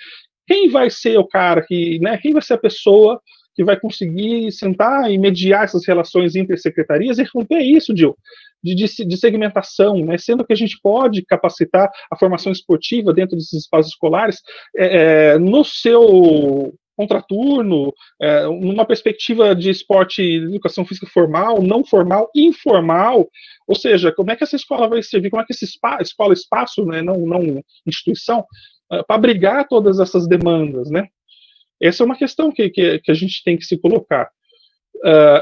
Quem vai ser o cara que, né? Quem vai ser a pessoa que vai conseguir sentar e mediar essas relações entre secretarias e romper isso, Gil, de segmentação, né? Sendo que a gente pode capacitar a formação esportiva dentro desses espaços escolares no seu contraturno, numa perspectiva de esporte, educação física formal, não formal, informal, ou seja, como é que essa escola vai servir, como é que essa escola espaço, né, não instituição, para abrigar todas essas demandas, né? Essa é uma questão que a gente tem que se colocar.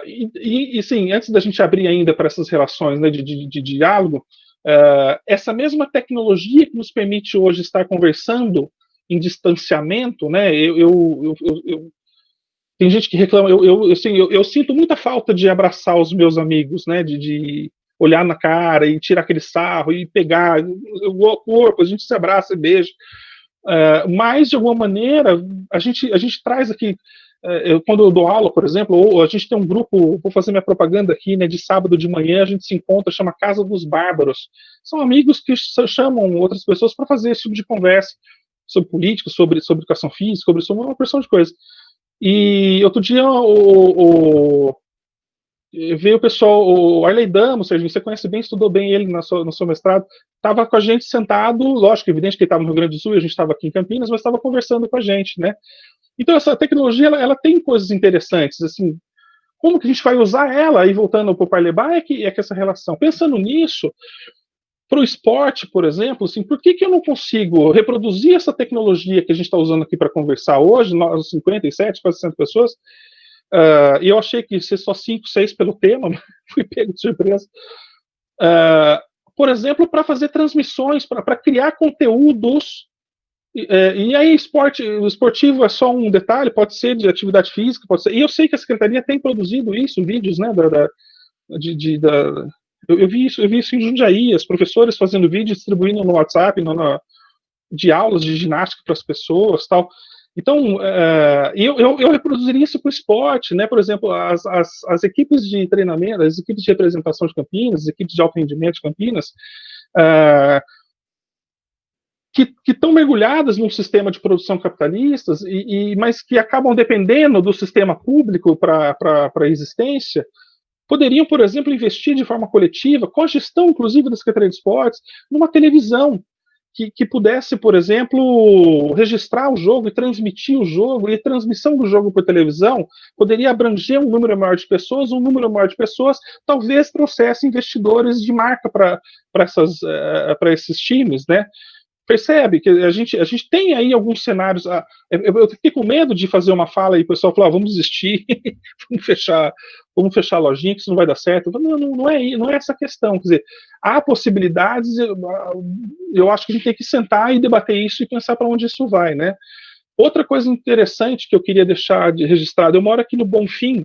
E sim, antes da gente abrir ainda para essas relações, né, de diálogo, essa mesma tecnologia que nos permite hoje estar conversando em distanciamento, né? Tem gente que reclama, eu sinto muita falta de abraçar os meus amigos, né? De olhar na cara e tirar aquele sarro e pegar o corpo, a gente se abraça e beija. Mas, de alguma maneira, a gente traz aqui, quando eu dou aula, por exemplo, ou a gente tem um grupo, vou fazer minha propaganda aqui, né, de sábado de manhã, a gente se encontra, chama Casa dos Bárbaros. São amigos que chamam outras pessoas para fazer esse tipo de conversa sobre política, sobre educação física, sobre uma porção de coisas. E outro dia veio o pessoal, o Arley Damos, você conhece bem, estudou bem ele no seu mestrado, estava com a gente sentado, lógico, evidente que ele estava no Rio Grande do Sul e a gente estava aqui em Campinas, mas estava conversando com a gente, né? Então essa tecnologia, ela tem coisas interessantes, assim, como que a gente vai usar ela, aí voltando para o Parlebá, é que essa relação. Pensando nisso, para o esporte, por exemplo, assim, por que eu não consigo reproduzir essa tecnologia que a gente está usando aqui para conversar hoje, nós 57, quase 60 pessoas, e eu achei que ia ser só 5, 6 pelo tema, mas fui pego de surpresa. Por exemplo, para fazer transmissões, para criar conteúdos. E aí, o esportivo é só um detalhe, pode ser de atividade física, pode ser. E eu sei que a Secretaria tem produzido isso, vídeos, né? Eu vi isso em Jundiaí, os professores fazendo vídeo, distribuindo no WhatsApp, de aulas de ginástica para as pessoas, tal. Então, eu reproduziria isso para o esporte, né? Por exemplo, as equipes de treinamento, as equipes de representação de Campinas, as equipes de alto rendimento de Campinas, que estão mergulhadas num sistema de produção capitalista, mas que acabam dependendo do sistema público para a existência, poderiam, por exemplo, investir de forma coletiva, com a gestão, inclusive, da Secretaria de Esportes, numa televisão que pudesse, por exemplo, registrar o jogo e transmitir o jogo, e a transmissão do jogo por televisão poderia abranger um número maior de pessoas, talvez trouxesse investidores de marca para esses times, né? Percebe que a gente tem aí alguns cenários. Eu fiquei com medo de fazer uma fala e o pessoal falou: vamos desistir, vamos fechar a lojinha, que isso não vai dar certo. Não é essa a questão. Quer dizer, há possibilidades, eu acho que a gente tem que sentar e debater isso e pensar para onde isso vai, né? Outra coisa interessante que eu queria deixar registrado: eu moro aqui no Bonfim,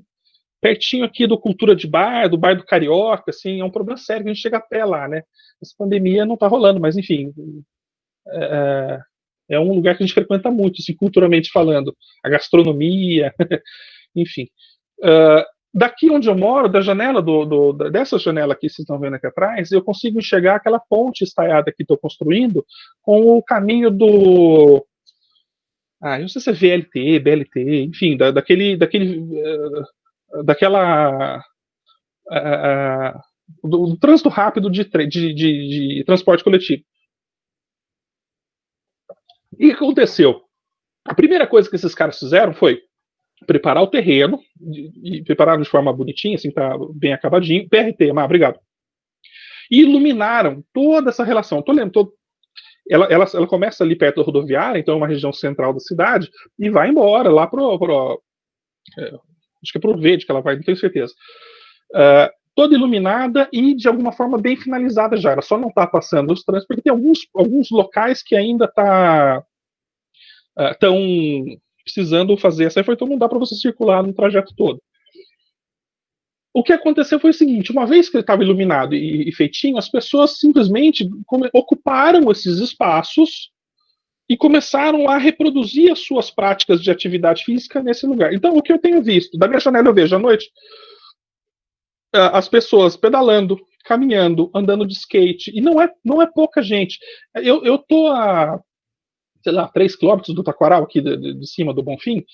pertinho aqui do Cultura de Bar, do Bar do Carioca, assim, é um problema sério que a gente chega a pé lá, né? Essa pandemia não está rolando, mas enfim. É um lugar que a gente frequenta muito, assim, culturalmente falando, a gastronomia, enfim. Daqui onde eu moro, da janela dessa janela aqui, vocês estão vendo aqui atrás, eu consigo enxergar aquela ponte estaiada que estou construindo com o caminho do... eu não sei se é VLT, BLT, enfim, do trânsito rápido de transporte coletivo. E o que aconteceu? A primeira coisa que esses caras fizeram foi preparar o terreno, e prepararam de forma bonitinha, assim, tá bem acabadinho, PRT, obrigado. E iluminaram toda essa relação. Ela começa ali perto da rodoviária, então é uma região central da cidade, e vai embora lá acho que é pro Verde que ela vai, não tenho certeza. Toda iluminada e de alguma forma bem finalizada já. Ela só não está passando os trânsitos, porque tem alguns locais que ainda estão precisando fazer essa reforma, então não dá para você circular no trajeto todo. O que aconteceu foi o seguinte: uma vez que ele estava iluminado e feitinho, as pessoas simplesmente ocuparam esses espaços e começaram a reproduzir as suas práticas de atividade física nesse lugar. Então, o que eu tenho visto, da minha janela eu vejo à noite, as pessoas pedalando, caminhando, andando de skate, e não é pouca gente. Eu tô a, sei lá, 3 quilômetros do Taquaral, aqui de cima do Bonfim.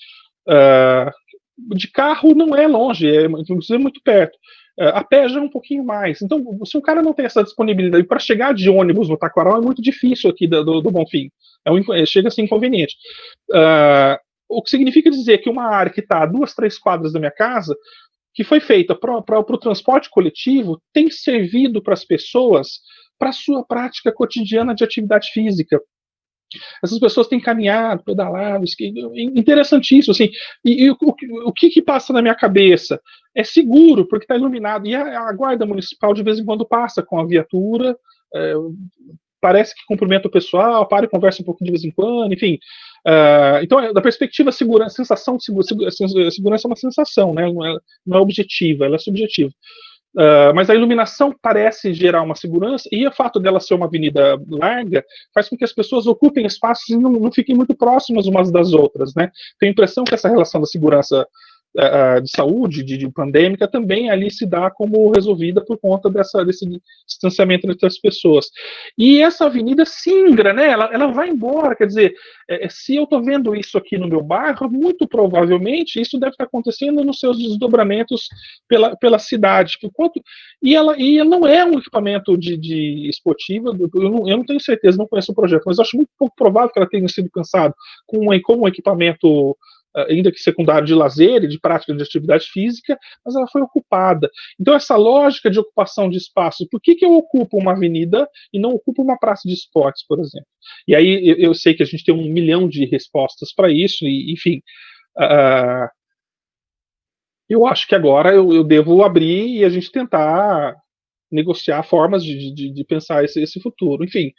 De carro não é longe, inclusive é muito perto. A pé já é um pouquinho mais. Então, se o cara não tem essa disponibilidade para chegar de ônibus no Taquaral, é muito difícil aqui do Bonfim. Chega a ser inconveniente. O que significa dizer que uma área que está a 2, 3 quadras da minha casa, que foi feita para o transporte coletivo, tem servido para as pessoas para a sua prática cotidiana de atividade física. Essas pessoas têm caminhado, pedalado, interessantíssimo, assim. E o que passa na minha cabeça? É seguro, porque está iluminado. E a guarda municipal, de vez em quando, passa com a viatura, parece que cumprimenta o pessoal, para e conversa um pouquinho de vez em quando, enfim. Então, da perspectiva segurança, sensação de segurança é uma sensação, né? Não é objetiva, ela é subjetiva. Mas a iluminação parece gerar uma segurança, e o fato dela ser uma avenida larga faz com que as pessoas ocupem espaços e não fiquem muito próximas umas das outras, né? Tenho a impressão que essa relação da segurança de saúde, de pandêmica, também ali se dá como resolvida por conta desse distanciamento entre as pessoas. E essa avenida singra, né? Ela vai embora, quer dizer, se eu estou vendo isso aqui no meu bairro, muito provavelmente isso deve estar acontecendo nos seus desdobramentos pela cidade. E ela não é um equipamento de esportiva, eu não tenho certeza, não conheço o projeto, mas acho muito pouco provável que ela tenha sido pensada com um equipamento ainda que secundário de lazer e de prática de atividade física, mas ela foi ocupada. Então, essa lógica de ocupação de espaço, por que eu ocupo uma avenida e não ocupo uma praça de esportes, por exemplo? E aí eu sei que a gente tem 1 milhão de respostas para isso, e, enfim, eu acho que agora eu devo abrir e a gente tentar negociar formas de pensar esse futuro. Enfim,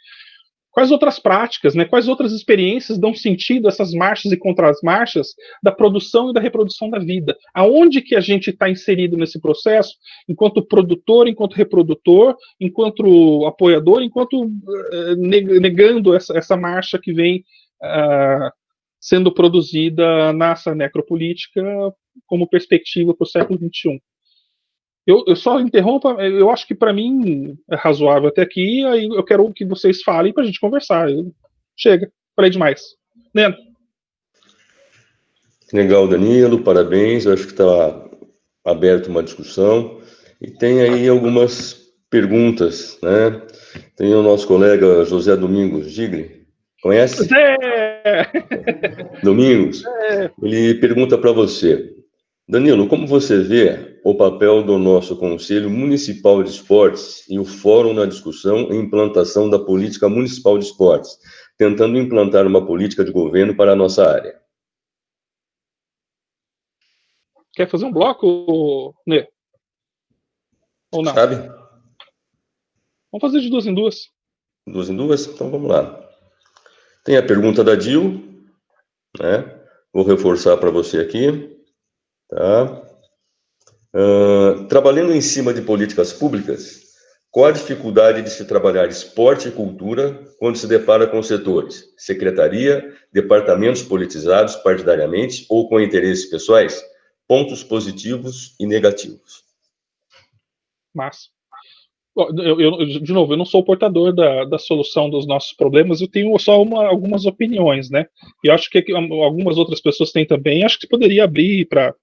quais outras práticas, né, quais outras experiências dão sentido a essas marchas e contra-marchas da produção e da reprodução da vida? Aonde que a gente está inserido nesse processo, enquanto produtor, enquanto reprodutor, enquanto apoiador, enquanto negando essa marcha que vem sendo produzida nessa necropolítica como perspectiva para o século XXI. Eu só interrompo, eu acho que para mim é razoável até aqui, aí eu quero que vocês falem para a gente conversar. Chega, falei demais. Neno. Legal, Danilo, parabéns, eu acho que está aberto uma discussão, e tem aí algumas perguntas, né? Tem o nosso colega José Domingos Gigli, conhece? Domingos, ele pergunta para você: Danilo, como você vê o papel do nosso Conselho Municipal de Esportes e o Fórum na discussão e implantação da política municipal de esportes, tentando implantar uma política de governo para a nossa área? Quer fazer um bloco, Nê? Ou não? Sabe? Vamos fazer de 2 em 2. 2 em 2? Então vamos lá. Tem a pergunta da Dil, né? Vou reforçar para você aqui. Tá? Trabalhando em cima de políticas públicas, qual a dificuldade de se trabalhar esporte e cultura quando se depara com setores, secretaria, departamentos politizados partidariamente ou com interesses pessoais? Pontos positivos e negativos. Massa. De novo, eu não sou o portador da solução dos nossos problemas, eu tenho só algumas opiniões, né? E acho que algumas outras pessoas têm também. Acho que poderia abrir para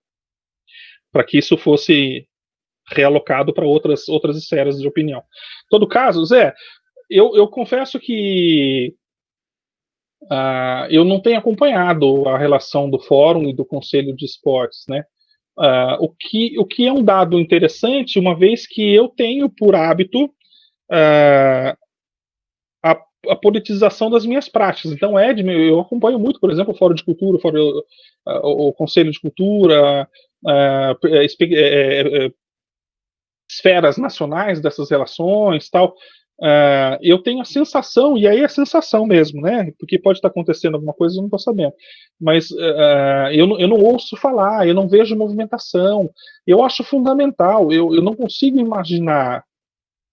que isso fosse realocado para outras esferas de opinião. Em todo caso, Zé, eu confesso que eu não tenho acompanhado a relação do Fórum e do Conselho de Esportes, né? O que é um dado interessante, uma vez que eu tenho por hábito a politização das minhas práticas. Então, eu acompanho muito, por exemplo, o Fórum de Cultura, o Conselho de Cultura, esferas nacionais dessas relações, tal. Eu tenho a sensação, e aí é sensação mesmo, né? Porque pode estar acontecendo alguma coisa e eu não estou sabendo. Mas eu não ouço falar, eu não vejo movimentação. Eu acho fundamental, eu não consigo imaginar.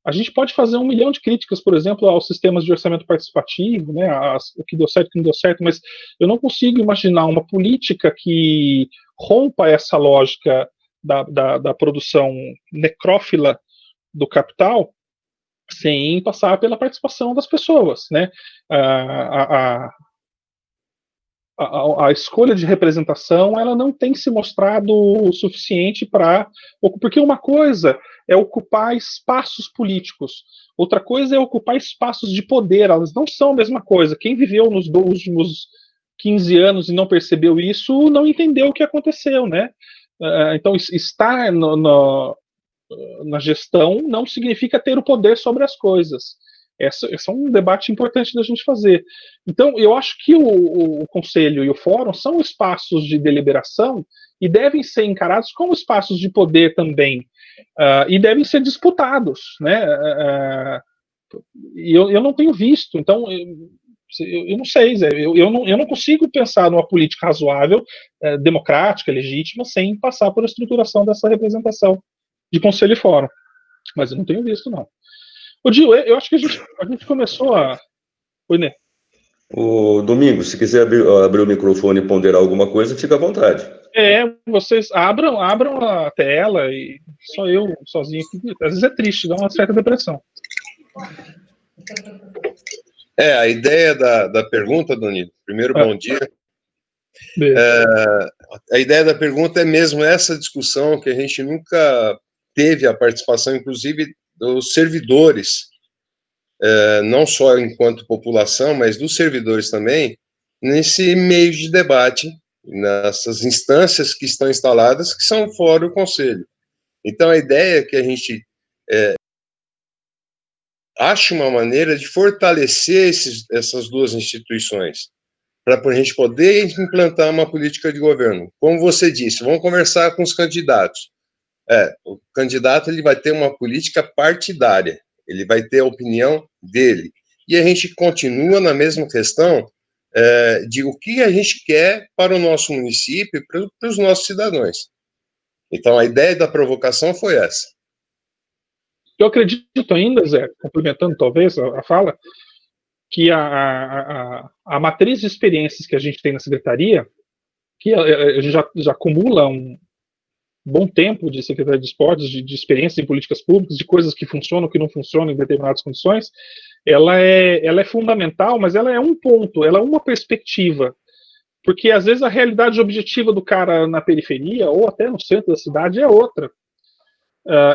A gente pode fazer 1 milhão de críticas, por exemplo, aos sistemas de orçamento participativo, né? O que deu certo, o que não deu certo, mas eu não consigo imaginar uma política que rompa essa lógica da produção necrófila do capital sem passar pela participação das pessoas, né? A escolha de representação, ela não tem se mostrado o suficiente porque uma coisa é ocupar espaços políticos, outra coisa é ocupar espaços de poder, elas não são a mesma coisa. Quem viveu nos últimos 15 anos e não percebeu isso, não entendeu o que aconteceu, né? Então, estar na gestão não significa ter o poder sobre as coisas. Esse é um debate importante da gente fazer. Então, eu acho que o Conselho e o Fórum são espaços de deliberação e devem ser encarados como espaços de poder também, e devem ser disputados, né? E eu não tenho visto, então eu não sei, Zé, eu não consigo pensar numa política razoável, democrática, legítima, sem passar por a estruturação dessa representação de Conselho e Fórum. Mas eu não tenho visto, não. Ô, Gil, eu acho que a gente começou a... Oi, Né? O Domingos, se quiser abrir o microfone e ponderar alguma coisa, fica à vontade. Vocês abram a tela e só eu sozinho aqui. Às vezes é triste, dá uma certa depressão. A ideia da pergunta, Donito, primeiro, bom dia. A ideia da pergunta é mesmo essa discussão que a gente nunca teve a participação, inclusive, dos servidores, não só enquanto população, mas dos servidores também, nesse meio de debate, nessas instâncias que estão instaladas, que são fora o Conselho. Então, a ideia é que a gente ache uma maneira de fortalecer essas duas instituições, para a gente poder implantar uma política de governo. Como você disse, vamos conversar com os candidatos. O candidato ele vai ter uma política partidária, ele vai ter a opinião dele. E a gente continua na mesma questão de o que a gente quer para o nosso município e para os nossos cidadãos. Então, a ideia da provocação foi essa. Eu acredito ainda, Zé, complementando talvez a fala, que a matriz de experiências que a gente tem na secretaria, que a gente já acumula um bom tempo de secretaria de esportes, de experiência em políticas públicas, de coisas que funcionam, que não funcionam em determinadas condições, ela é fundamental, mas ela é um ponto, ela é uma perspectiva. Porque às vezes a realidade objetiva do cara na periferia, ou até no centro da cidade, é outra.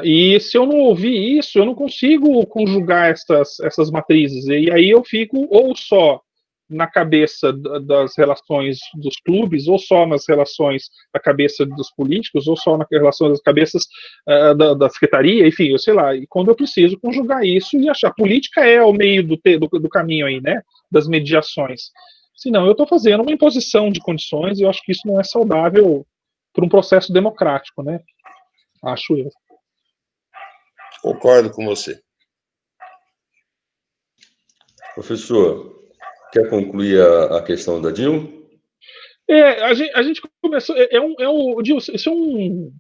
E se eu não ouvir isso, eu não consigo conjugar essas matrizes. E aí eu fico ou só na cabeça das relações dos clubes, ou só nas relações da cabeça dos políticos, ou só nas relações das cabeças da secretaria, enfim, eu sei lá. E quando eu preciso conjugar isso e achar. Política é o meio do caminho aí, né? Das mediações. Senão eu estou fazendo uma imposição de condições e eu acho que isso não é saudável para um processo democrático, né? Acho eu. Concordo com você. Professor, quer concluir a questão da Dil? A gente começou. Dil, isso é um.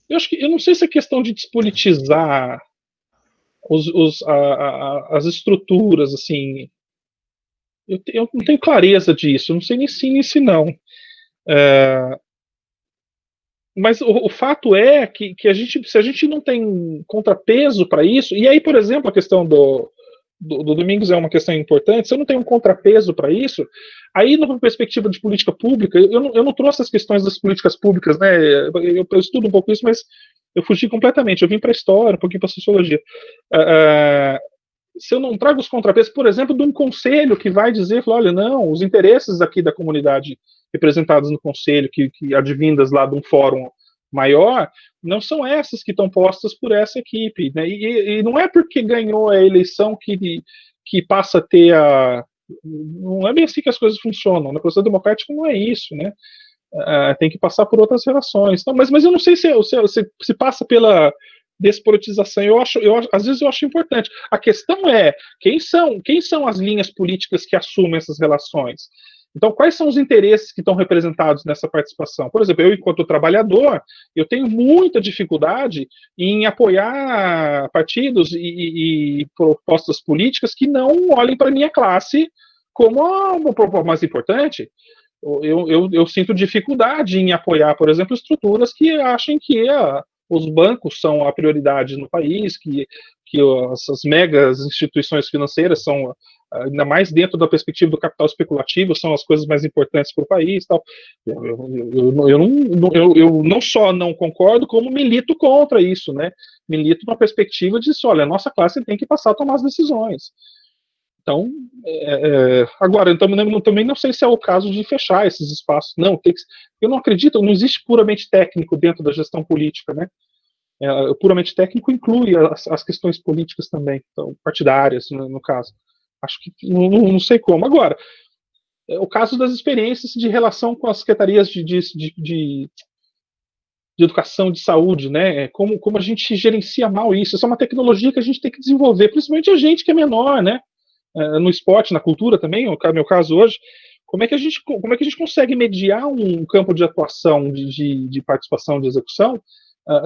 Eu não sei se é questão de despolitizar as estruturas, assim. Eu não tenho clareza disso, eu não sei nem sim nem se não. Mas o fato é que se a gente não tem contrapeso para isso, e aí, por exemplo, a questão do Domingos é uma questão importante, se eu não tenho um contrapeso para isso, aí, numa perspectiva de política pública, eu não trouxe as questões das políticas públicas, né? Eu estudo um pouco isso, mas eu fugi completamente, eu vim para a história, um pouquinho para a sociologia. se eu não trago os contrapesos, por exemplo, de um conselho que vai dizer, olha, não, os interesses aqui da comunidade representados no conselho, que advindas lá de um fórum maior, não são essas que estão postas por essa equipe, né? E não é porque ganhou a eleição que passa a ter a... Não é bem assim que as coisas funcionam. Na processo democrático não é isso, né? Tem que passar por outras relações. Então, mas eu não sei se passa pela despolitização. Às vezes eu acho importante. A questão é quem são as linhas políticas que assumem essas relações? Então, quais são os interesses que estão representados nessa participação? Por exemplo, eu, enquanto trabalhador, eu tenho muita dificuldade em apoiar partidos e propostas políticas que não olhem para a minha classe como a mais importante. Eu sinto dificuldade em apoiar, por exemplo, estruturas que achem que os bancos são a prioridade no país, que essas megas instituições financeiras são, ainda mais dentro da perspectiva do capital especulativo, são as coisas mais importantes para o país. Tal. Eu não só não concordo, como milito contra isso, né? Milito na perspectiva de, olha, a nossa classe tem que passar a tomar as decisões. Então, agora, eu também não sei se é o caso de fechar esses espaços. Não, eu não acredito, não existe puramente técnico dentro da gestão política, né? O puramente técnico inclui as questões políticas também, então, partidárias, no caso. Acho que não sei como. Agora, o caso das experiências de relação com as secretarias de educação, de saúde, né? Como a gente gerencia mal isso. Isso é uma tecnologia que a gente tem que desenvolver, principalmente a gente que é menor, né? No esporte, na cultura também, no meu caso hoje, como é que a gente consegue mediar um campo de atuação, de participação, de execução,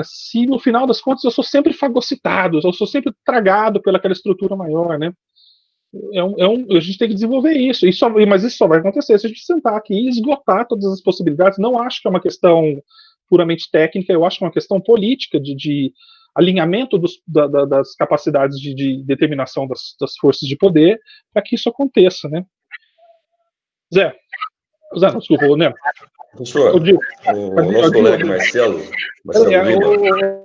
se no final das contas eu sou sempre fagocitado, eu sou sempre tragado pelaquela estrutura maior, né? A gente tem que desenvolver isso, mas isso só vai acontecer se a gente sentar aqui e esgotar todas as possibilidades. Não acho que é uma questão puramente técnica, eu acho que é uma questão política, de alinhamento das capacidades de determinação das forças de poder para que isso aconteça, né? Zé, desculpa, né? Professor, o nosso colega Marcelo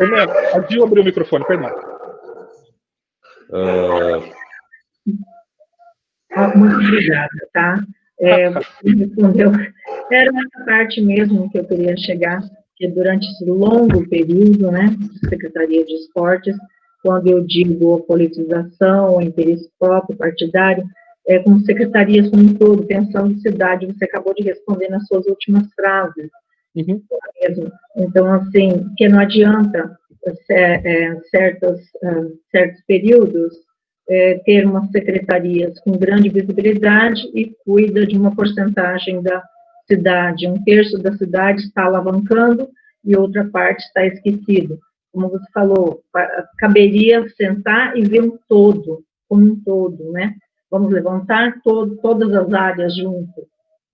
Lima. A Dil abriu o microfone, perdão. Muito obrigada, tá? Você respondeu. Era essa parte mesmo que eu queria chegar, que durante esse longo período, né, de Secretaria de Esportes, quando eu digo a politização, o interesse próprio, partidário, como secretarias como um todo, pensando em cidade, você acabou de responder nas suas últimas frases. Uhum. Então, assim, que não adianta certos períodos ter umas secretarias com grande visibilidade e cuida de uma porcentagem da cidade, 1/3 da cidade está alavancando e outra parte está esquecido. Como você falou, caberia sentar e ver um todo, como um todo, né? Vamos levantar todas as áreas juntas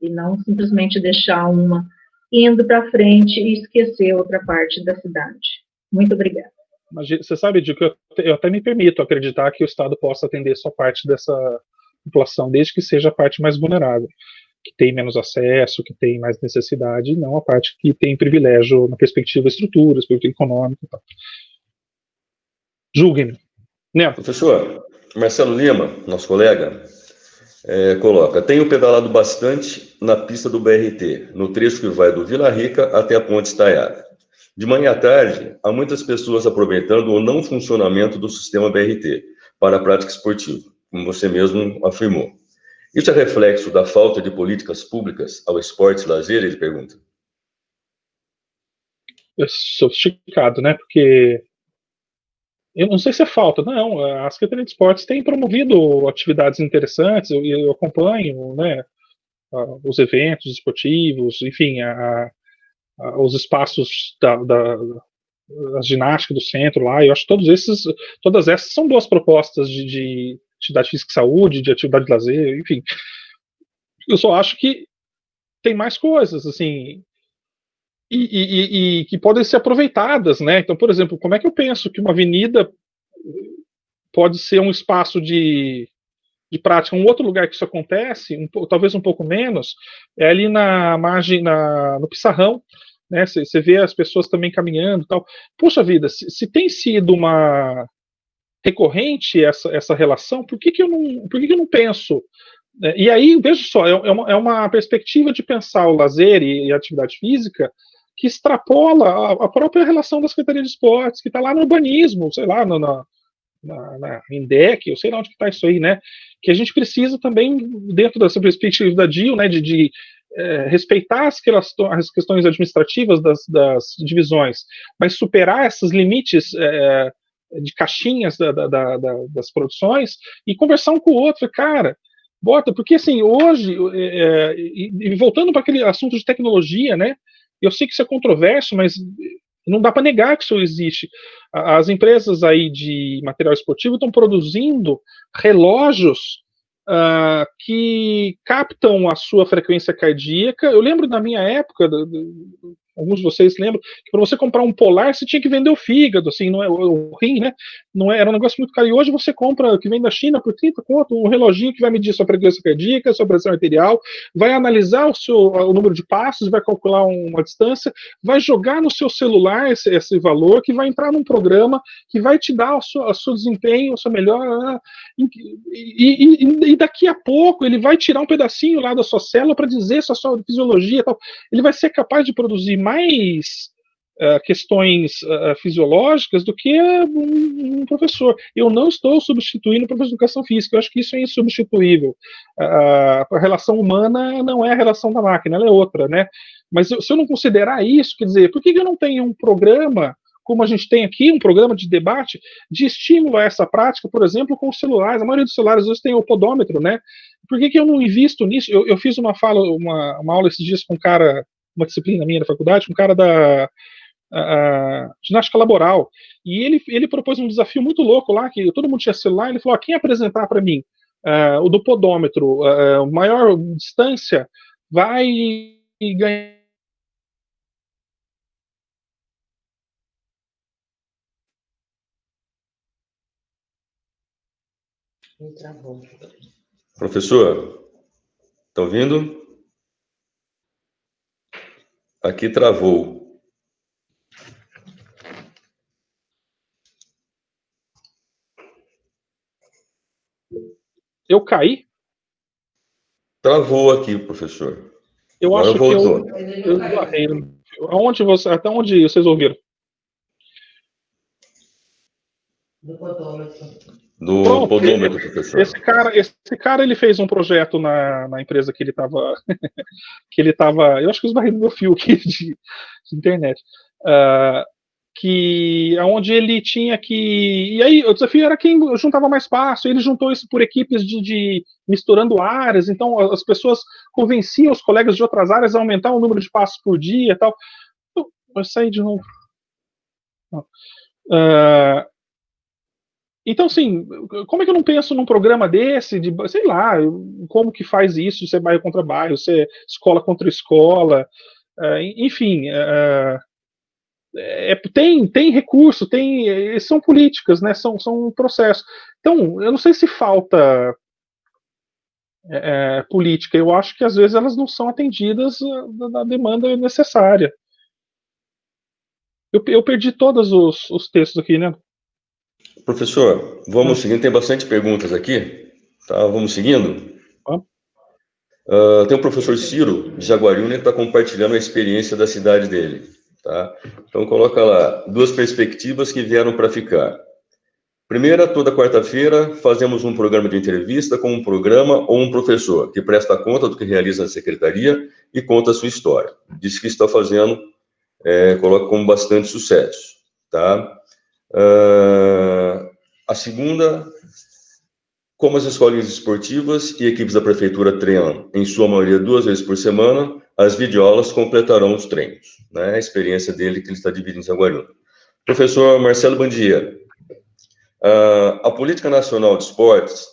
e não simplesmente deixar uma indo para frente e esquecer outra parte da cidade. Muito obrigada. Mas você sabe, Dil, que eu até me permito acreditar que o Estado possa atender só parte dessa população, desde que seja a parte mais vulnerável, que tem menos acesso, que tem mais necessidade, e não a parte que tem privilégio na perspectiva estrutura, perspectiva econômica e tal. Julguem-me. Né? Professor, Marcelo Lima, nosso colega, coloca: tenho pedalado bastante na pista do BRT, no trecho que vai do Vila Rica até a Ponte Estaiada. De manhã à tarde, há muitas pessoas aproveitando o não funcionamento do sistema BRT para a prática esportiva, como você mesmo afirmou. Isso é reflexo da falta de políticas públicas ao esporte e lazer, ele pergunta? É sofisticado, né? Porque eu não sei se é falta, não. A Secretaria de Esportes tem promovido atividades interessantes, eu acompanho, né, os eventos esportivos, enfim, os espaços a ginástica do centro lá, eu acho que todas essas são boas propostas de atividade física e saúde, de atividade de lazer, enfim. Eu só acho que tem mais coisas, assim, e que podem ser aproveitadas, né? Então, por exemplo, como é que eu penso que uma avenida pode ser um espaço de prática? Um outro lugar que isso acontece, talvez um pouco menos, é ali na margem, no Pissarrão, né? Você vê as pessoas também caminhando e tal. Puxa vida, se tem sido recorrente essa relação, por que eu não penso? E aí, veja só, é uma perspectiva de pensar o lazer e a atividade física que extrapola a própria relação da Secretaria de Esportes, que está lá no urbanismo, sei lá, na INDEC, eu sei lá onde está isso aí, né? Que a gente precisa também, dentro dessa perspectiva da DIL, né, de respeitar as questões administrativas das divisões, mas superar esses limites de caixinhas das produções e conversar um com o outro, cara. Bota, porque assim, hoje, e voltando para aquele assunto de tecnologia, né? Eu sei que isso é controverso, mas não dá para negar que isso existe. As empresas aí de material esportivo estão produzindo relógios que captam a sua frequência cardíaca. Eu lembro da minha época, alguns de vocês lembram, que para você comprar um Polar, você tinha que vender o fígado, assim, não é o rim, né? Não era um negócio muito caro. E hoje você compra, que vem da China, por 30 conto, um reloginho que vai medir sua frequência cardíaca, sua pressão arterial, vai analisar o número de passos, vai calcular uma distância, vai jogar no seu celular esse valor, que vai entrar num programa que vai te dar o seu desempenho, o seu melhor. E daqui a pouco ele vai tirar um pedacinho lá da sua célula para dizer sua fisiologia e tal. Ele vai ser capaz de produzir mais questões fisiológicas do que um professor. Eu não estou substituindo o professor de educação física, eu acho que isso é insubstituível. A relação humana não é a relação da máquina, ela é outra, né? Mas se eu não considerar isso, quer dizer, por que eu não tenho um programa, como a gente tem aqui, um programa de debate, de estímulo a essa prática, por exemplo, com os celulares? A maioria dos celulares hoje tem o podômetro, né? Por que eu não invisto nisso? Eu fiz uma aula esses dias com um cara, uma disciplina minha da faculdade, um cara da ginástica laboral, e ele propôs um desafio muito louco lá, que todo mundo tinha celular, ele falou, quem apresentar para mim o do podômetro, maior distância, vai ganhar. Professor, está ouvindo? Aqui travou. Eu caí? Travou aqui, professor. Eu Agora acho voltou. que eu barrei. Até onde vocês ouviram? Do podômetro, professor. Esse cara ele fez um projeto na empresa que ele estava eu acho que os barris do meu fio aqui de internet, que aonde ele tinha que, e aí o desafio era quem juntava mais passo. Ele juntou isso por equipes de misturando áreas, então as pessoas convenciam os colegas de outras áreas a aumentar o número de passos por dia e tal. Vou sair de novo. Então, assim, como é que eu não penso num programa desse, sei lá, como que faz isso, se é bairro contra bairro, se é escola contra escola, enfim, tem recurso, são políticas, né, são processos. Então, eu não sei se falta política, eu acho que às vezes elas não são atendidas da demanda necessária. Eu perdi todos os textos aqui, né? Professor, vamos seguindo, tem bastante perguntas aqui, tá? Vamos seguindo? Tem o professor Ciro, de Jaguariúna, que está compartilhando a experiência da cidade dele, tá? Então, coloca lá, 2 perspectivas que vieram para ficar. Primeira, toda quarta-feira, fazemos um programa de entrevista com um programa ou um professor que presta conta do que realiza na secretaria e conta a sua história. Diz que está fazendo, coloca com bastante sucesso, tá? A segunda, como as escolinhas esportivas e equipes da prefeitura treinam, em sua maioria 2 vezes por semana, as videoaulas completarão os treinos, né? A experiência dele que ele está dividindo em Jaguariúna. Professor Marcelo Bandia, a Política Nacional de Esportes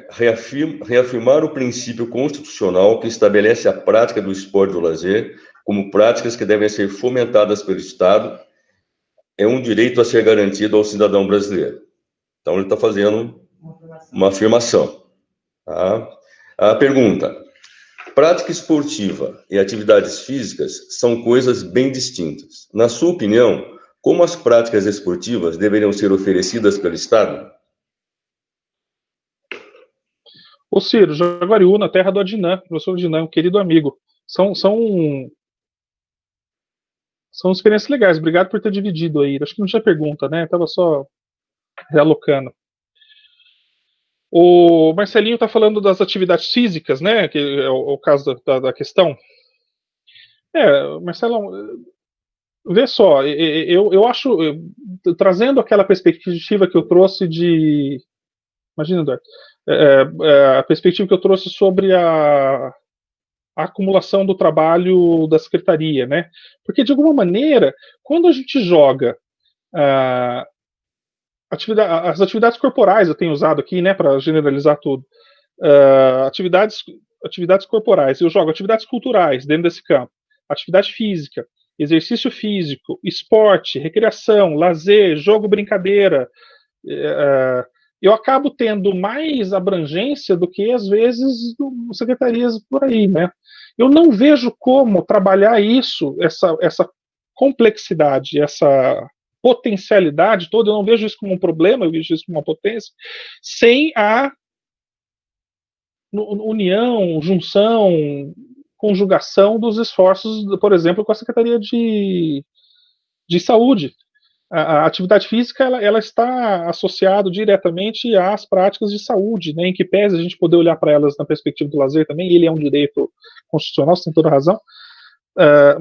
reafirmar o princípio constitucional que estabelece a prática do esporte e do lazer como práticas que devem ser fomentadas pelo Estado é um direito a ser garantido ao cidadão brasileiro. Então, ele está fazendo uma afirmação. Tá? A pergunta: prática esportiva e atividades físicas são coisas bem distintas. Na sua opinião, como as práticas esportivas deveriam ser oferecidas pelo Estado? Ô Ciro, Jaguariúna, terra do Adnan, professor Adnan, um querido amigo. São experiências legais. Obrigado por ter dividido aí. Acho que não tinha pergunta, né? Estava só realocando. O Marcelinho está falando das atividades físicas, né? Que é o caso da questão. Marcelão, vê só, eu acho, trazendo aquela perspectiva que eu trouxe de. Imagina, Eduardo, a perspectiva que eu trouxe sobre a acumulação do trabalho da secretaria, né? Porque, de alguma maneira, quando a gente joga as atividades corporais, eu tenho usado aqui, né, para generalizar tudo, atividades corporais, eu jogo atividades culturais dentro desse campo, atividade física, exercício físico, esporte, recreação, lazer, jogo, brincadeira, eu acabo tendo mais abrangência do que, às vezes, secretarias por aí, né? Eu não vejo como trabalhar isso, essa complexidade, essa potencialidade toda, eu não vejo isso como um problema, eu vejo isso como uma potência, sem a união, junção, conjugação dos esforços, por exemplo, com a Secretaria de Saúde. A atividade física ela está associada diretamente às práticas de saúde, né, em que pese a gente poder olhar para elas na perspectiva do lazer também, ele é um direito constitucional, você tem toda a razão,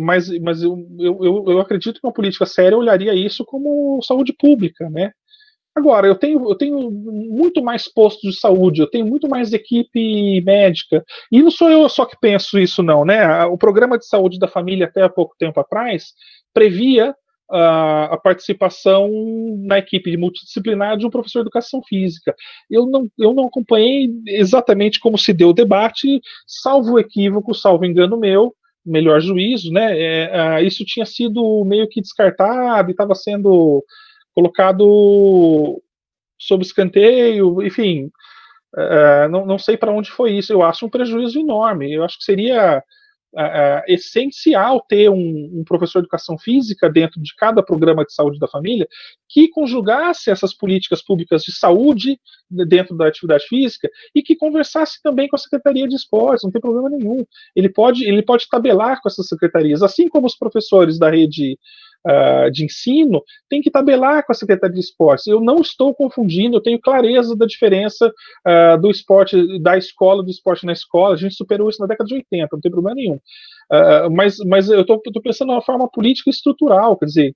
mas eu acredito que uma política séria olharia isso como saúde pública, né? Agora, eu tenho muito mais postos de saúde, eu tenho muito mais equipe médica, e não sou eu só que penso isso, não, né? O programa de saúde da família, até há pouco tempo atrás, previa a participação na equipe multidisciplinar de um professor de educação física. Eu não acompanhei exatamente como se deu o debate, salvo equívoco, salvo engano meu, melhor juízo, né? Isso tinha sido meio que descartado e estava sendo colocado sob escanteio, enfim, não sei para onde foi isso. Eu acho um prejuízo enorme. Eu acho que seria essencial ter um professor de educação física dentro de cada programa de saúde da família que conjugasse essas políticas públicas de saúde dentro da atividade física e que conversasse também com a Secretaria de Esportes, não tem problema nenhum. Ele pode tabelar com essas secretarias, assim como os professores da rede de ensino tem que tabelar com a Secretaria de Esportes. Eu não estou confundindo, eu tenho clareza da diferença do esporte, da escola, do esporte na escola. A gente superou isso na década de 80, não tem problema nenhum. Mas eu estou pensando na forma política e estrutural, quer dizer,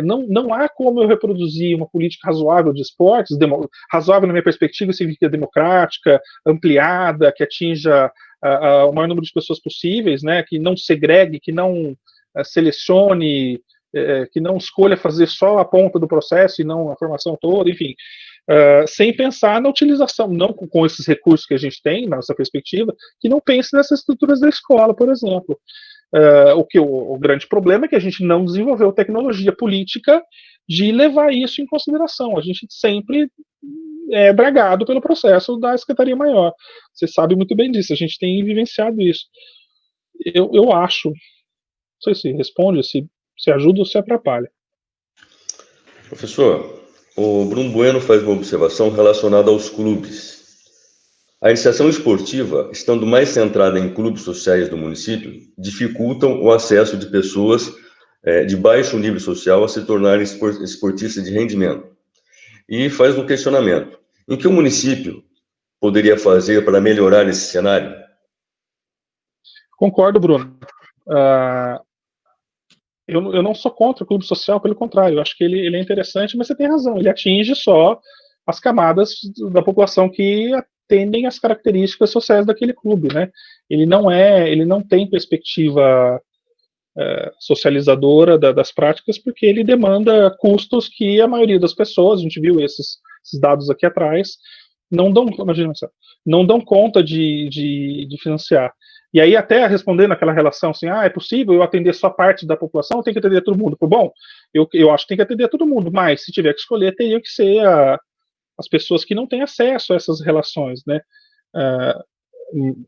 não há como eu reproduzir uma política razoável de esportes, razoável na minha perspectiva significa democrática, ampliada, que atinja o maior número de pessoas possíveis, né, que não segregue, que não selecione, que não escolha fazer só a ponta do processo e não a formação toda, enfim, sem pensar na utilização, não com esses recursos que a gente tem, na nossa perspectiva, que não pense nessas estruturas da escola, por exemplo. O grande problema é que a gente não desenvolveu tecnologia política de levar isso em consideração. A gente sempre é bragado pelo processo da Secretaria Maior. Você sabe muito bem disso, a gente tem vivenciado isso. Eu acho, não sei se responde, se ajuda ou se atrapalha. Professor, o Bruno Bueno faz uma observação relacionada aos clubes. A iniciação esportiva, estando mais centrada em clubes sociais do município, dificultam o acesso de pessoas de baixo nível social a se tornarem esportistas de rendimento. E faz um questionamento: em que o município poderia fazer para melhorar esse cenário? Concordo, Bruno. Eu não sou contra o clube social, pelo contrário, eu acho que ele é interessante, mas você tem razão, ele atinge só as camadas da população que atendem às características sociais daquele clube, né? Ele não tem perspectiva socializadora das práticas, porque ele demanda custos que a maioria das pessoas, a gente viu esses dados aqui atrás, não dão conta de financiar. E aí, até respondendo aquela relação assim, é possível eu atender só parte da população, tem que atender todo mundo? Bom, eu acho que tem que atender todo mundo, mas se tiver que escolher, teria que ser as pessoas que não têm acesso a essas relações, né?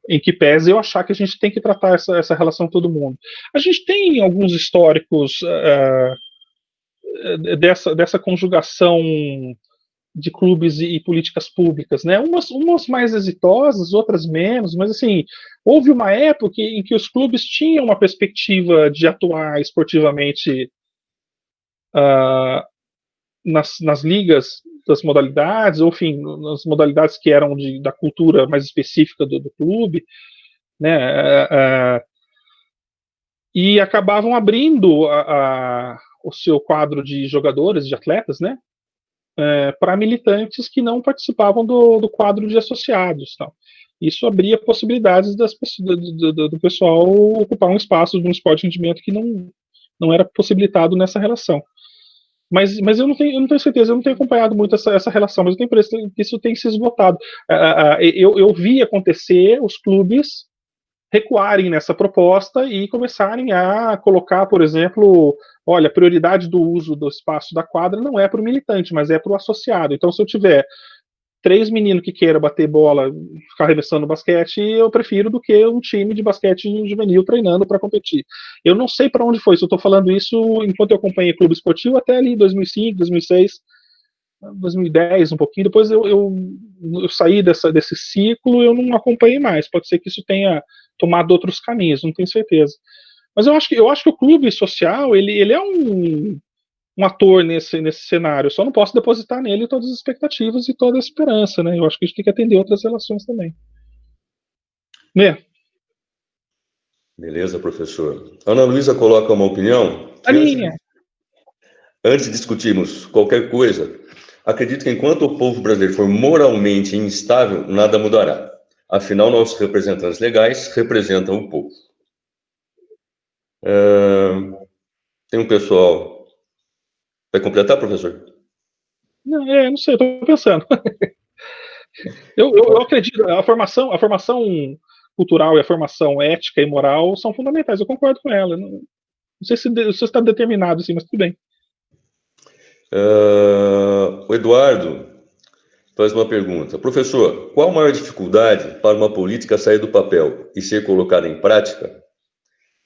Em que pese eu achar que a gente tem que tratar essa relação todo mundo. A gente tem alguns históricos dessa conjugação de clubes e políticas públicas, né? Umas mais exitosas, outras menos, mas assim, houve uma época em que os clubes tinham uma perspectiva de atuar esportivamente nas ligas das modalidades, ou enfim, nas modalidades que eram da cultura mais específica do clube, né? E acabavam abrindo o seu quadro de jogadores, de atletas, né? Para militantes que não participavam do quadro de associados. Tal. Isso abria possibilidades do pessoal ocupar um espaço de um esporte de rendimento que não era possibilitado nessa relação. Mas eu não tenho certeza, eu não tenho acompanhado muito essa relação, mas eu tenho a impressão que isso tem se esgotado. Eu vi acontecer os clubes recuarem nessa proposta e começarem a colocar, por exemplo, olha, a prioridade do uso do espaço da quadra não é para o militante, mas é para o associado. Então, se eu tiver 3 meninos que queiram bater bola, ficar arremessando basquete, eu prefiro do que um time de basquete juvenil treinando para competir. Eu não sei para onde foi, se eu estou falando isso enquanto eu acompanhei clube esportivo até ali 2005, 2006, 2010 um pouquinho, depois eu saí desse ciclo, eu não acompanhei mais, pode ser que isso tenha tomado outros caminhos, não tenho certeza. Mas eu acho que o clube social, ele é um ator nesse cenário, eu só não posso depositar nele todas as expectativas e toda a esperança, né? Eu acho que a gente tem que atender outras relações também. Beleza, professor. Ana Luísa coloca uma opinião. Antes de discutirmos qualquer coisa, acredito que enquanto o povo brasileiro for moralmente instável, nada mudará. Afinal, nossos representantes legais representam o povo. Tem um pessoal... Vai completar, professor? Não sei, estou pensando. Eu acredito, a formação cultural e a formação ética e moral são fundamentais, eu concordo com ela. Não sei se está determinado assim, mas tudo bem. O Eduardo faz uma pergunta. Professor, qual a maior dificuldade para uma política sair do papel e ser colocada em prática?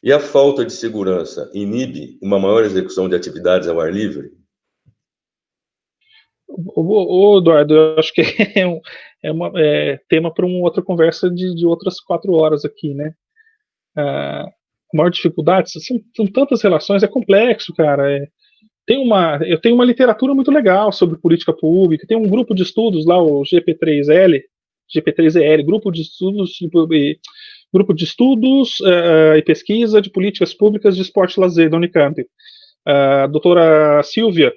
E a falta de segurança inibe uma maior execução de atividades ao ar livre? Eduardo, eu acho que é tema para uma outra conversa de outras 4 horas aqui, né? A maior dificuldade, são tantas relações, é complexo, cara. Eu tenho uma literatura muito legal sobre política pública, tem um grupo de estudos lá, o GP3EL, Grupo de Estudos e Pesquisa de Políticas Públicas de Esporte e Lazer, da Unicamp. A doutora Silvia,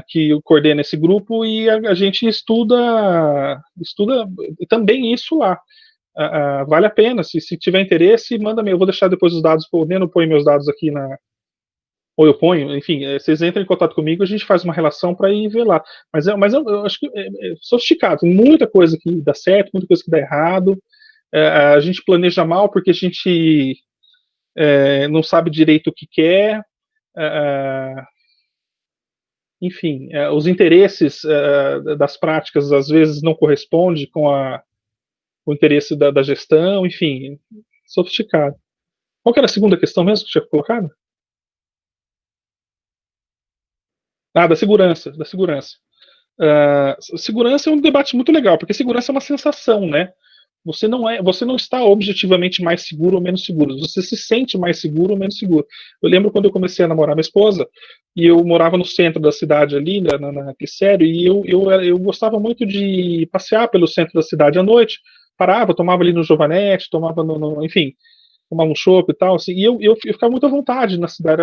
que coordena esse grupo, e a gente estuda também isso lá. Vale a pena, se tiver interesse, manda-me, eu vou deixar depois os dados, o Neno põe meus dados aqui ou eu ponho, enfim, vocês entram em contato comigo, a gente faz uma relação para ir ver lá. Mas eu acho que é sofisticado, tem muita coisa que dá certo, muita coisa que dá errado, a gente planeja mal porque a gente não sabe direito o que quer, enfim, os interesses das práticas às vezes não correspondem com o interesse da gestão, enfim, sofisticado. Qual que era a segunda questão mesmo que tinha colocado? Da segurança. Segurança é um debate muito legal, porque segurança é uma sensação, né? Você não está objetivamente mais seguro ou menos seguro. Você se sente mais seguro ou menos seguro. Eu lembro quando eu comecei a namorar minha esposa, e eu morava no centro da cidade ali, na Glicério, e eu gostava muito de passear pelo centro da cidade à noite, parava, tomava ali no Giovanetti, tomava enfim, tomava um chopp e tal, assim, e eu ficava muito à vontade na cidade.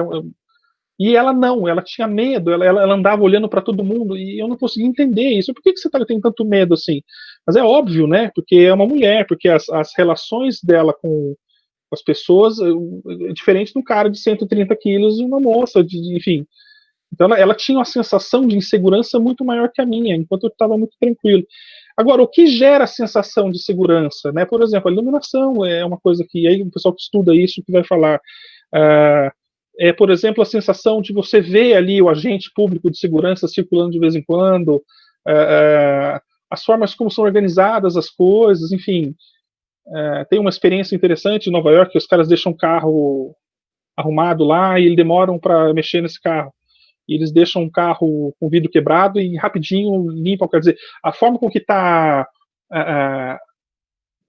E ela tinha medo, ela andava olhando para todo mundo, e eu não conseguia entender isso. Por que você tem tanto medo assim? Mas é óbvio, né? Porque é uma mulher, porque as relações dela com as pessoas é diferente de um cara de 130 quilos e uma moça, enfim. Então ela tinha uma sensação de insegurança muito maior que a minha, enquanto eu estava muito tranquilo. Agora, o que gera a sensação de segurança, né? Por exemplo, a iluminação é uma coisa que aí o pessoal que estuda isso que vai falar. Por exemplo, a sensação de você ver ali o agente público de segurança circulando de vez em quando, as formas como são organizadas as coisas, enfim. Tem uma experiência interessante em Nova York, que os caras deixam um carro arrumado lá e eles demoram para mexer nesse carro. e eles deixam um carro com vidro quebrado e rapidinho limpam. Quer dizer, a forma com que está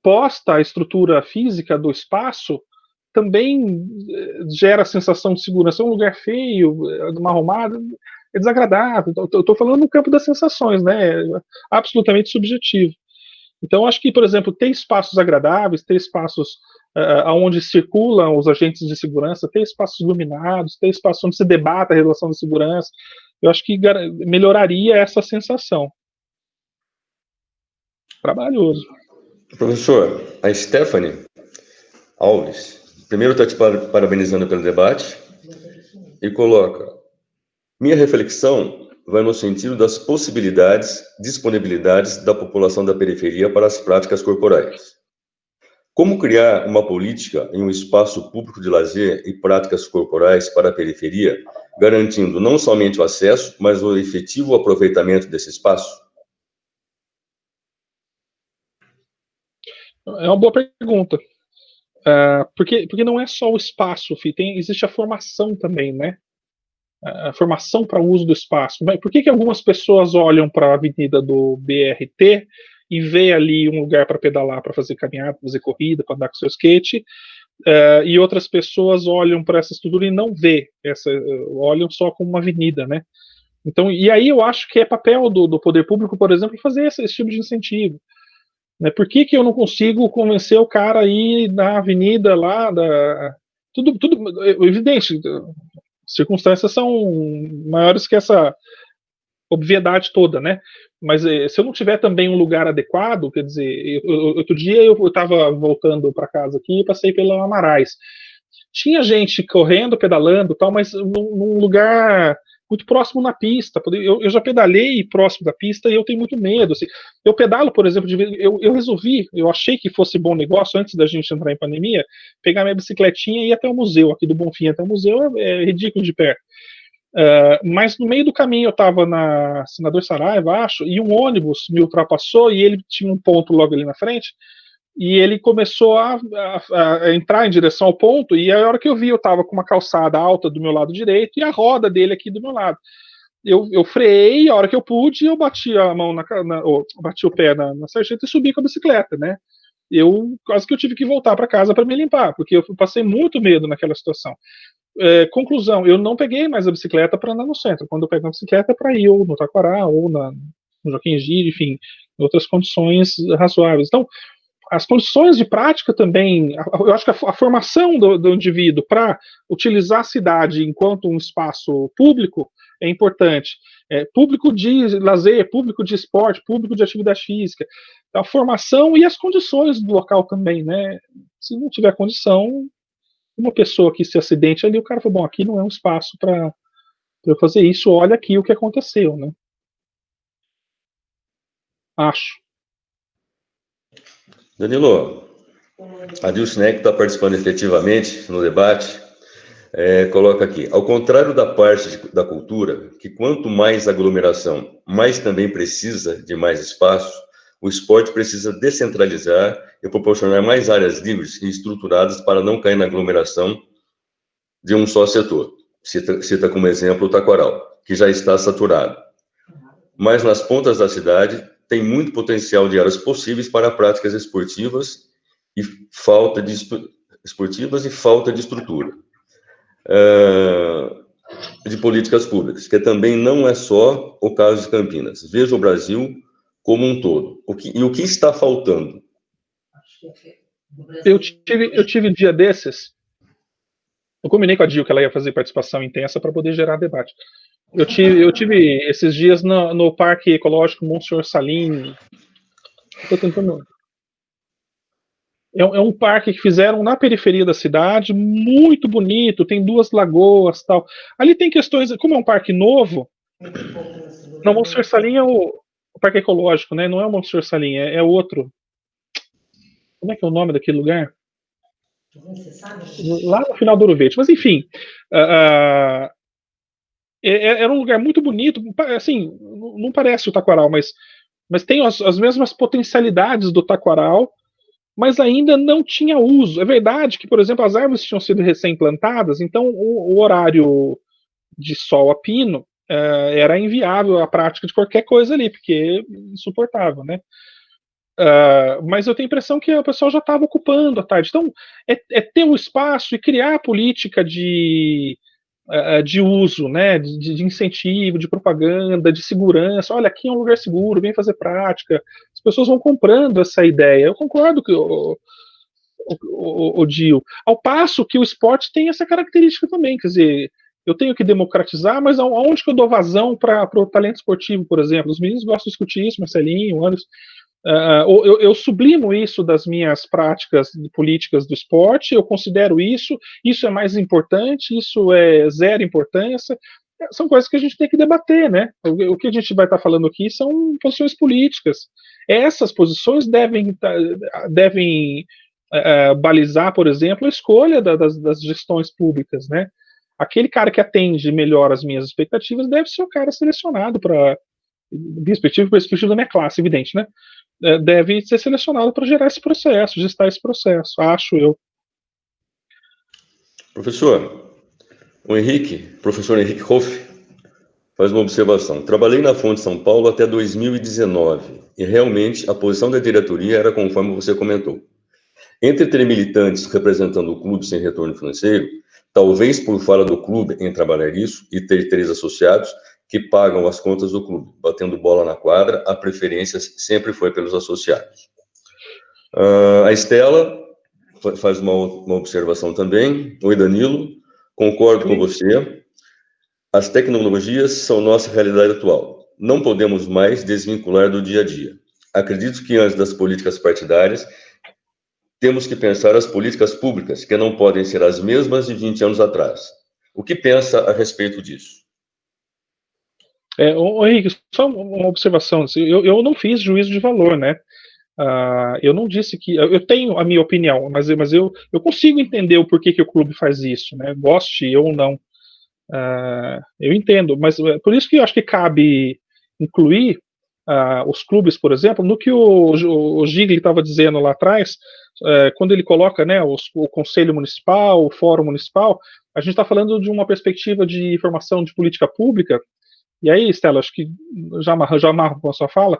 posta a estrutura física do espaço também gera a sensação de segurança. É um lugar feio, mal arrumado, é desagradável. Eu estou falando no campo das sensações, né? É absolutamente subjetivo. Então, acho que, por exemplo, ter espaços agradáveis, ter espaços onde circulam os agentes de segurança, ter espaços iluminados, ter espaços onde se debata a relação de segurança, eu acho que melhoraria essa sensação. Trabalhoso. Professor, a Stephanie Alves, primeiro está te parabenizando pelo debate e coloca: minha reflexão vai no sentido das possibilidades, disponibilidades da população da periferia para as práticas corporais. Como criar uma política em um espaço público de lazer e práticas corporais para a periferia, garantindo não somente o acesso, mas o efetivo aproveitamento desse espaço? É uma boa pergunta. Porque não é só o espaço, existe a formação também, né? A formação para o uso do espaço. Por que algumas pessoas olham para a avenida do BRT e vê ali um lugar para pedalar, para fazer caminhada, fazer corrida, para andar com seu skate, e outras pessoas olham para essa estrutura e não vê, olham só como uma avenida, né? Então, e aí eu acho que é papel do poder público, por exemplo, fazer esse tipo de incentivo. Né? Por que eu não consigo convencer o cara a ir na avenida lá, tudo evidente, circunstâncias são maiores que essa obviedade toda, né? Mas se eu não tiver também um lugar adequado, quer dizer, outro dia eu estava voltando para casa aqui e passei pela Amarais. Tinha gente correndo, pedalando, tal, mas num lugar muito próximo na pista. Eu já pedalei próximo da pista e eu tenho muito medo. Assim. Eu pedalo, por exemplo, eu achei que fosse bom negócio, antes da gente entrar em pandemia, pegar minha bicicletinha e ir até o museu, aqui do Bonfim até o museu é ridículo de perto. Mas no meio do caminho eu estava na Senador Saraiva, acho, e um ônibus me ultrapassou e ele tinha um ponto logo ali na frente, e ele começou a entrar em direção ao ponto, e a hora que eu vi, eu estava com uma calçada alta do meu lado direito e a roda dele aqui do meu lado. Eu freiei, a hora que eu pude, eu bati a mão bati o pé na sarjeta e subi com a bicicleta, né? Quase que eu tive que voltar para casa para me limpar, porque eu passei muito medo naquela situação. Conclusão, eu não peguei mais a bicicleta para andar no centro. Quando eu pego a bicicleta é para ir ou no Taquará, ou no Joaquim Gide, enfim, em outras condições razoáveis. Então, as condições de prática também, eu acho que a formação do indivíduo para utilizar a cidade enquanto um espaço público é importante. Público de lazer, público de esporte, público de atividade física. A formação e as condições do local também, né? Se não tiver condição, uma pessoa que se acidente ali, o cara falou, bom, aqui não é um espaço para eu fazer isso, olha aqui o que aconteceu, né? Acho. Danilo, a Dilcinec está participando efetivamente no debate, coloca aqui, ao contrário da parte da cultura, que quanto mais aglomeração, mais também precisa de mais espaço, o esporte precisa descentralizar e proporcionar mais áreas livres e estruturadas para não cair na aglomeração de um só setor. Cita como exemplo o Taquaral, que já está saturado. Mas nas pontas da cidade tem muito potencial de áreas possíveis para práticas esportivas e falta de estrutura de políticas públicas, que também não é só o caso de Campinas. Veja o Brasil como um todo. O que está faltando? Eu tive um dia desses. Eu combinei com a Dil que ela ia fazer participação intensa para poder gerar debate. Eu tive esses dias no Parque Ecológico Monsenhor Salim. Estou tentando. É um parque que fizeram na periferia da cidade, muito bonito, tem 2 lagoas, tal. Ali tem questões, como é um parque novo. Não, Monsenhor Salim é o Parque Ecológico, né? Não é o Monsenhor Salim, é outro. Como é que é o nome daquele lugar? Lá no final do Ouro Verde. Mas enfim, era um lugar muito bonito. Assim, não parece o Taquaral, mas tem as mesmas potencialidades do Taquaral, mas ainda não tinha uso. É verdade que, por exemplo, as árvores tinham sido recém-plantadas, então o horário de sol a pino, era inviável a prática de qualquer coisa ali, porque insuportável, né? Mas eu tenho a impressão que o pessoal já estava ocupando a tarde. Então, é ter um espaço e criar política de uso, né, de incentivo, de propaganda, de segurança. Olha, aqui é um lugar seguro, vem fazer prática. As pessoas vão comprando essa ideia. Eu concordo com o Gil. Ao passo que o esporte tem essa característica também, quer dizer, eu tenho que democratizar, mas aonde que eu dou vazão para o talento esportivo, por exemplo? Os meninos gostam de discutir isso, Marcelinho, Anderson. Eu sublimo isso das minhas práticas políticas do esporte, eu considero isso é mais importante, isso é zero importância. São coisas que a gente tem que debater, né? O que a gente vai estar falando aqui são posições políticas. Essas posições devem balizar, por exemplo, a escolha das gestões públicas, né? Aquele cara que atende melhor as minhas expectativas deve ser o cara selecionado para perspectiva da minha classe, evidente, né? Deve ser selecionado para gerar esse processo, gestar esse processo, acho eu. Professor, professor Henrique Hoff, faz uma observação. Trabalhei na Fonte São Paulo até 2019 e realmente a posição da diretoria era conforme você comentou. Entre ter militantes representando o clube sem retorno financeiro, talvez por fora do clube em trabalhar isso, e ter 3 associados que pagam as contas do clube, batendo bola na quadra, a preferência sempre foi pelos associados. A Estela faz uma observação também. Oi, Danilo, concordo com você. As tecnologias são nossa realidade atual. Não podemos mais desvincular do dia a dia. Acredito que antes das políticas partidárias, temos que pensar as políticas públicas, que não podem ser as mesmas de 20 anos atrás. O que pensa a respeito disso? Henrique, só uma observação. Eu não fiz juízo de valor, né? Eu não disse que. Eu tenho a minha opinião, mas eu consigo entender o porquê que o clube faz isso, né? Goste ou não. Eu entendo, mas por isso que eu acho que cabe incluir os clubes, por exemplo, no que o Gigli estava dizendo lá atrás, quando ele coloca, né, o Conselho Municipal, o Fórum Municipal, a gente está falando de uma perspectiva de formação de política pública. E aí, Stella, acho que já amarro com a sua fala,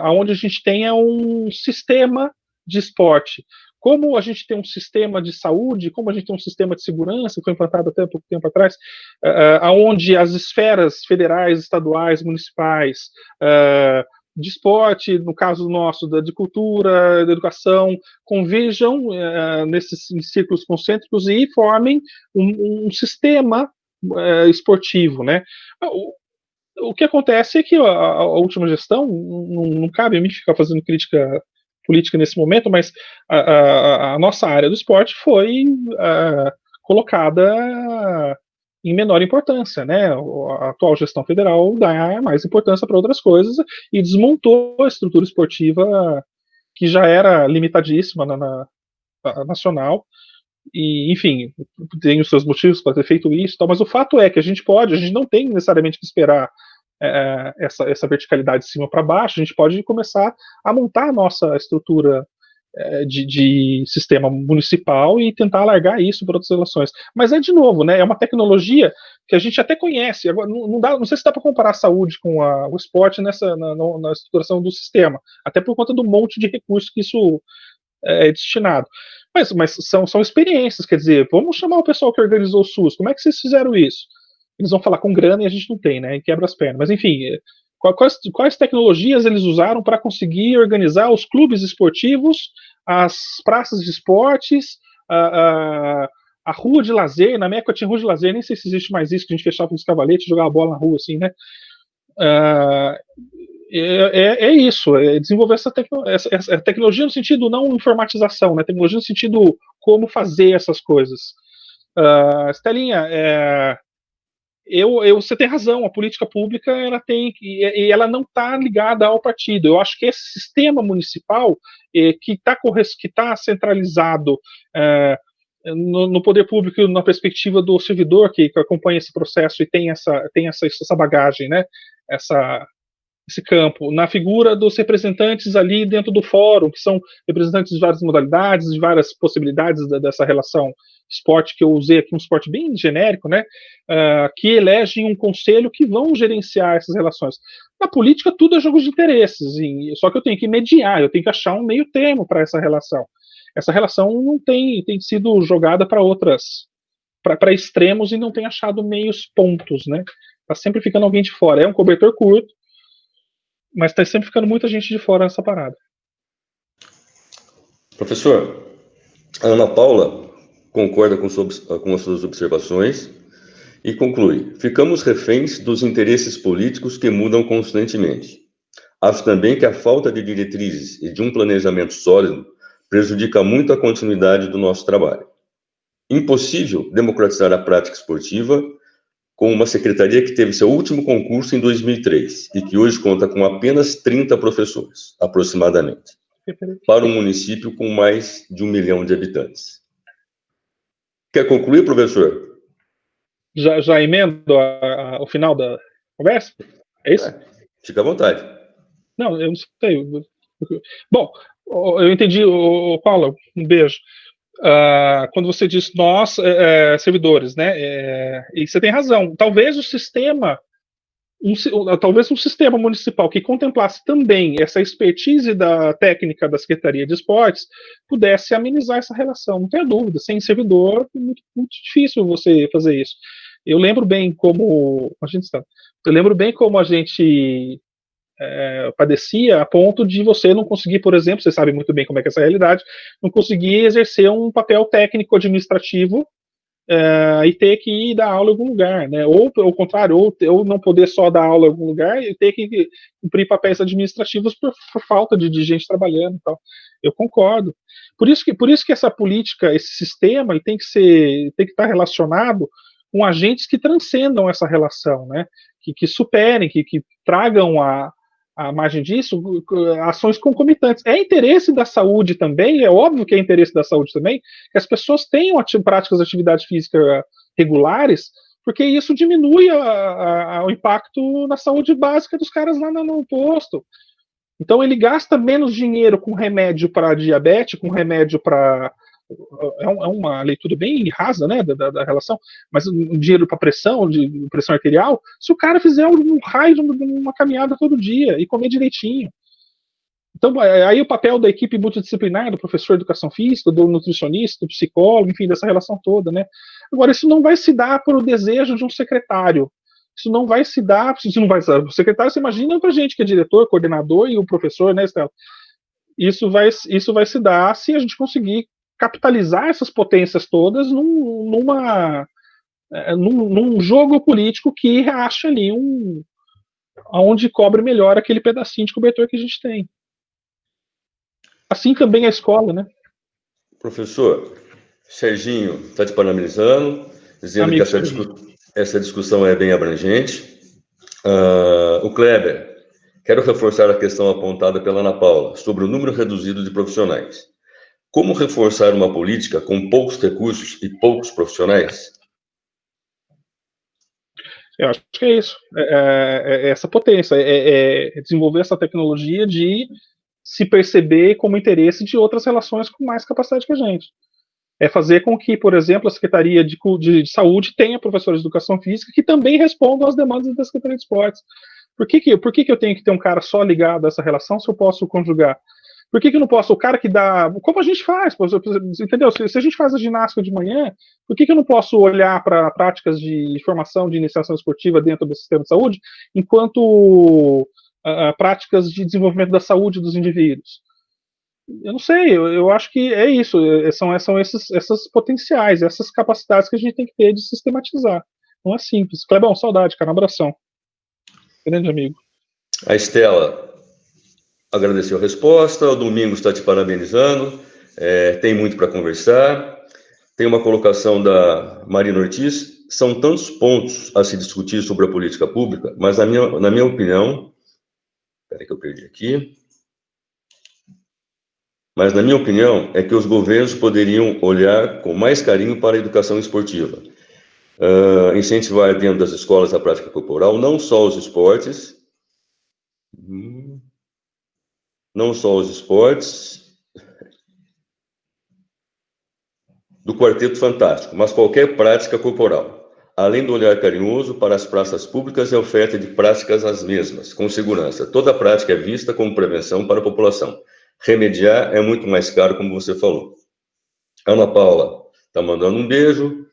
onde a gente tenha um sistema de esporte. Como a gente tem um sistema de saúde, como a gente tem um sistema de segurança, que foi implantado até pouco tempo atrás, onde as esferas federais, estaduais, municipais, de esporte, no caso nosso, de cultura, da educação, converjam nesses círculos concêntricos e formem um sistema esportivo, né? O que acontece é que a última gestão, não cabe a mim ficar fazendo crítica política nesse momento, mas a nossa área do esporte foi colocada em menor importância, né? A atual gestão federal dá mais importância para outras coisas e desmontou a estrutura esportiva que já era limitadíssima na nacional. E, enfim, tem os seus motivos para ter feito isso, mas o fato é que a gente não tem necessariamente que esperar essa verticalidade de cima para baixo, a gente pode começar a montar a nossa estrutura de sistema municipal e tentar alargar isso para outras relações. Mas de novo, né, é uma tecnologia que a gente até conhece. Agora, não sei se dá para comparar a saúde com o esporte na estruturação do sistema, até por conta do monte de recursos que isso é destinado. Mas são experiências, quer dizer, vamos chamar o pessoal que organizou o SUS, como é que vocês fizeram isso? Eles vão falar com grana e a gente não tem, né? E quebra as pernas. Mas enfim, quais tecnologias eles usaram para conseguir organizar os clubes esportivos, as praças de esportes, a rua de lazer? Na minha época tinha rua de lazer, nem sei se existe mais isso, que a gente fechava os cavaletes e jogava bola na rua, assim, né? Isso, desenvolver essa tecnologia no sentido não informatização, né? Tecnologia no sentido como fazer essas coisas. Estelinha, você tem razão, a política pública ela ela não está ligada ao partido. Eu acho que esse sistema municipal que está centralizado no poder público, na perspectiva do servidor que acompanha esse processo e tem essa bagagem, né? esse campo, na figura dos representantes ali dentro do fórum, que são representantes de várias modalidades, de várias possibilidades dessa relação esporte, que eu usei aqui, um esporte bem genérico, né, que elegem um conselho que vão gerenciar essas relações. Na política, tudo é jogo de interesses, só que eu tenho que mediar, eu tenho que achar um meio termo para essa relação. Essa relação não tem sido jogada para para extremos e não tem achado meios pontos, né? Tá sempre ficando alguém de fora. É um cobertor curto, mas está sempre ficando muita gente de fora nessa parada. Professor, a Ana Paula concorda com as suas observações e conclui: ficamos reféns dos interesses políticos que mudam constantemente. Acho também que a falta de diretrizes e de um planejamento sólido prejudica muito a continuidade do nosso trabalho. Impossível democratizar a prática esportiva com uma secretaria que teve seu último concurso em 2003 e que hoje conta com apenas 30 professores, aproximadamente, para um município com mais de 1 milhão de habitantes. Quer concluir, professor? Já emendo o final da conversa? É isso? Fica à vontade. Não, eu não sei. Bom, eu entendi, Paulo, um beijo. Quando você diz nós, servidores, né? E você tem razão. Talvez talvez um sistema municipal que contemplasse também essa expertise da técnica da Secretaria de Esportes pudesse amenizar essa relação. Não tenha dúvida. Sem servidor, é muito difícil você fazer isso. Eu lembro bem como a gente padecia a ponto de você não conseguir, por exemplo, você sabe muito bem como é que é essa realidade, não conseguir exercer um papel técnico-administrativo e ter que ir dar aula em algum lugar, né? Ou, pelo contrário, ou não poder só dar aula em algum lugar e ter que cumprir papéis administrativos por falta de gente trabalhando e tal. Eu concordo. Por isso que essa política, esse sistema, ele tem que estar relacionado com agentes que transcendam essa relação, né? Que superem, que tragam a margem disso, ações concomitantes. É interesse da saúde também, é óbvio que é interesse da saúde também, que as pessoas tenham práticas de atividade física regulares, porque isso diminui o impacto na saúde básica dos caras lá no posto. Então ele gasta menos dinheiro com remédio para diabetes, com remédio para... É uma leitura bem rasa, né, da relação, mas um dinheiro para pressão arterial, se o cara fizer um raio, uma caminhada todo dia e comer direitinho. Então, aí o papel da equipe multidisciplinar, do professor de educação física, do nutricionista, do psicólogo, enfim, dessa relação toda, né. Agora, isso não vai se dar por o desejo de um secretário. Isso não vai se dar, o secretário, você imagina pra gente que é diretor, coordenador e o professor, né, Estela? Isso vai se dar se a gente conseguir capitalizar essas potências todas num jogo político que acha ali onde cobre melhor aquele pedacinho de cobertor que a gente tem. Assim também a escola, né? Professor, Serginho está te parabenizando, dizendo que essa discussão é bem abrangente. O Kleber, quero reforçar a questão apontada pela Ana Paula sobre o número reduzido de profissionais. Como reforçar uma política com poucos recursos e poucos profissionais? Eu acho que é isso. É essa potência, é desenvolver essa tecnologia de se perceber como interesse de outras relações com mais capacidade que a gente. É fazer com que, por exemplo, a Secretaria de Saúde tenha professores de Educação Física que também respondam às demandas da Secretaria de Esportes. Por que eu tenho que ter um cara só ligado a essa relação se eu posso conjugar? Por que eu não posso, o cara que dá, como a gente faz, entendeu? Se a gente faz a ginástica de manhã, por que eu não posso olhar para práticas de formação de iniciação esportiva dentro do sistema de saúde, enquanto práticas de desenvolvimento da saúde dos indivíduos? Eu não sei, eu acho que é isso, são essas potenciais, essas capacidades que a gente tem que ter de sistematizar. Não é simples. Clebão, saudade, cara, um abração. Grande amigo. A Estela agradeceu a resposta, o Domingos está te parabenizando, tem muito para conversar. Tem uma colocação da Marina Ortiz: são tantos pontos a se discutir sobre a política pública, mas na minha opinião, espera que eu perdi aqui, mas na minha opinião é que os governos poderiam olhar com mais carinho para a educação esportiva, incentivar dentro das escolas a prática corporal, não só os esportes, Não só os esportes do Quarteto Fantástico, mas qualquer prática corporal, além do olhar carinhoso para as praças públicas e a oferta de práticas as mesmas, com segurança. Toda prática é vista como prevenção para a população. Remediar é muito mais caro, como você falou. Ana Paula está mandando um beijo.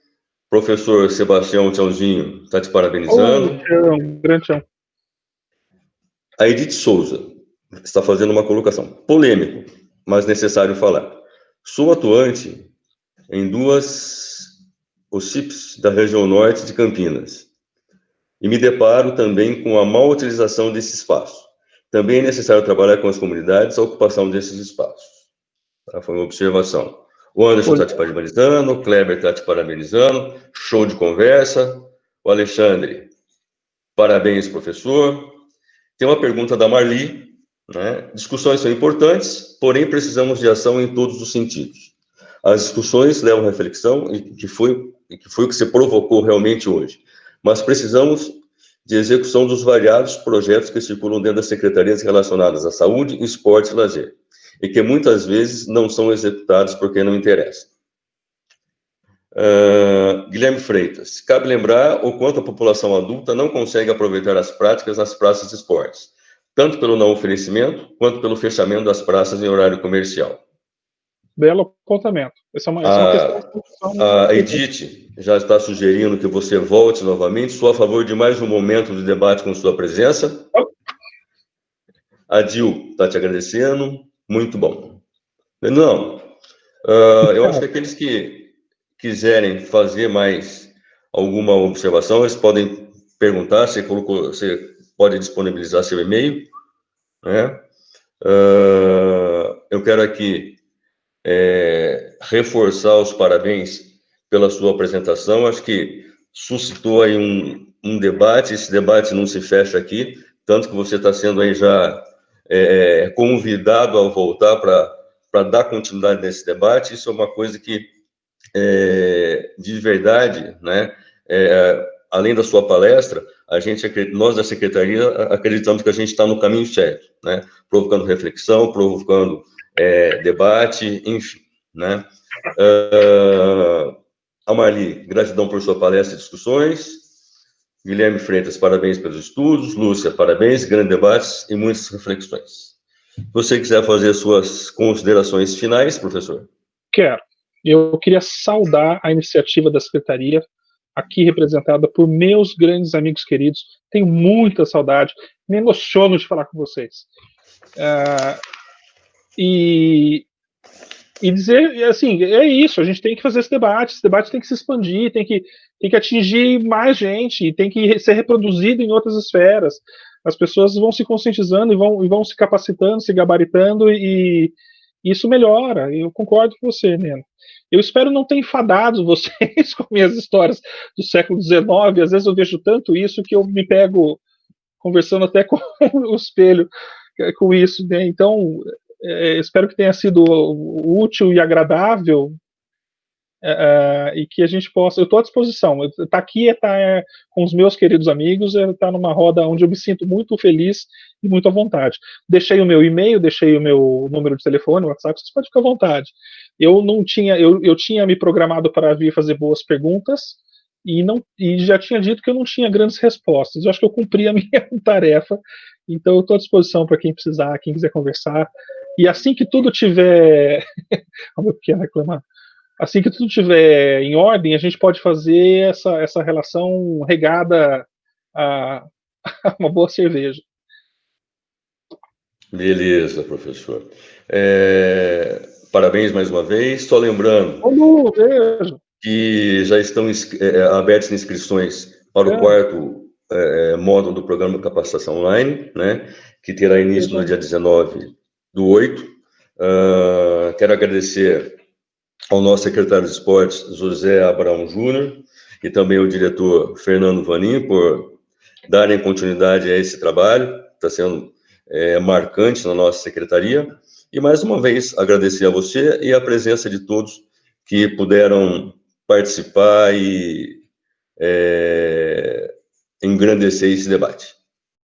Professor Sebastião Tchãozinho está te parabenizando. Grande tchau. A Edith Souza está fazendo uma colocação. Polêmico, mas necessário falar. Sou atuante em duas OCIPs da região norte de Campinas e me deparo também com a má utilização desse espaço. Também é necessário trabalhar com as comunidades a ocupação desses espaços. Foi uma observação. O Anderson está te parabenizando, o Kleber está te parabenizando, show de conversa. O Alexandre, parabéns, professor. Tem uma pergunta da Marli, né? Discussões são importantes, porém precisamos de ação em todos os sentidos. As discussões levam à reflexão, e que foi o que você provocou realmente hoje. Mas precisamos de execução dos variados projetos que circulam dentro das secretarias relacionadas à saúde, esporte e lazer, e que muitas vezes não são executados porque não interessam. Guilherme Freitas, cabe lembrar o quanto a população adulta não consegue aproveitar as práticas nas praças de esportes, tanto pelo não oferecimento, quanto pelo fechamento das praças em horário comercial. Belo apontamento. Essa é uma questão... A Edith já está sugerindo que você volte novamente. Sou a favor de mais um momento de debate com sua presença. A Dil está te agradecendo. Muito bom. Não, eu acho que aqueles que quiserem fazer mais alguma observação, eles podem perguntar, você pode disponibilizar seu e-mail, né? Eu quero aqui reforçar os parabéns pela sua apresentação. Acho que suscitou aí um debate. Esse debate não se fecha aqui, tanto que você está sendo aí já convidado a voltar para dar continuidade nesse debate. Isso é uma coisa que, de verdade, né? Além da sua palestra, nós da Secretaria acreditamos que a gente está no caminho certo, né? Provocando reflexão, provocando debate, enfim, né? A Marli, gratidão por sua palestra e discussões. Guilherme Freitas, parabéns pelos estudos. Lúcia, parabéns, grandes debates e muitas reflexões. Se você quiser fazer suas considerações finais, professor. Quero. Eu queria saudar a iniciativa da Secretaria, aqui representada por meus grandes amigos queridos. Tenho muita saudade, me emociono de falar com vocês. E dizer, assim, é isso, a gente tem que fazer esse debate tem que se expandir, tem que atingir mais gente, tem que ser reproduzido em outras esferas. As pessoas vão se conscientizando e vão se capacitando, se gabaritando, e isso melhora. Eu concordo com você, Neno. Eu espero não ter enfadado vocês com minhas histórias do século XIX. Às vezes eu vejo tanto isso que eu me pego conversando até com o espelho com isso, né? Então, espero que tenha sido útil e agradável, e que a gente possa... Eu estou à disposição. Estar aqui estar com os meus queridos amigos, estar numa roda onde eu me sinto muito feliz e muito à vontade. Deixei o meu e-mail, deixei o meu número de telefone, WhatsApp, vocês podem ficar à vontade. Eu tinha me programado para vir fazer boas perguntas e já tinha dito que eu não tinha grandes respostas. Eu acho que eu cumpri a minha tarefa, então eu estou à disposição para quem precisar, quem quiser conversar. E assim que tudo tiver... Olha o meu pequeno reclamar. Assim que tudo estiver em ordem, a gente pode fazer essa relação regada a uma boa cerveja. Beleza, professor. Parabéns mais uma vez. Só lembrando que já estão abertas inscrições para o quarto módulo do programa de capacitação online, né, que terá início no dia 19/8. Quero agradecer ao nosso secretário de Esportes, José Abraão Júnior, e também ao diretor Fernando Vanin, por darem continuidade a esse trabalho. Está sendo marcante na nossa secretaria. E, mais uma vez, agradecer a você e a presença de todos que puderam participar e engrandecer esse debate.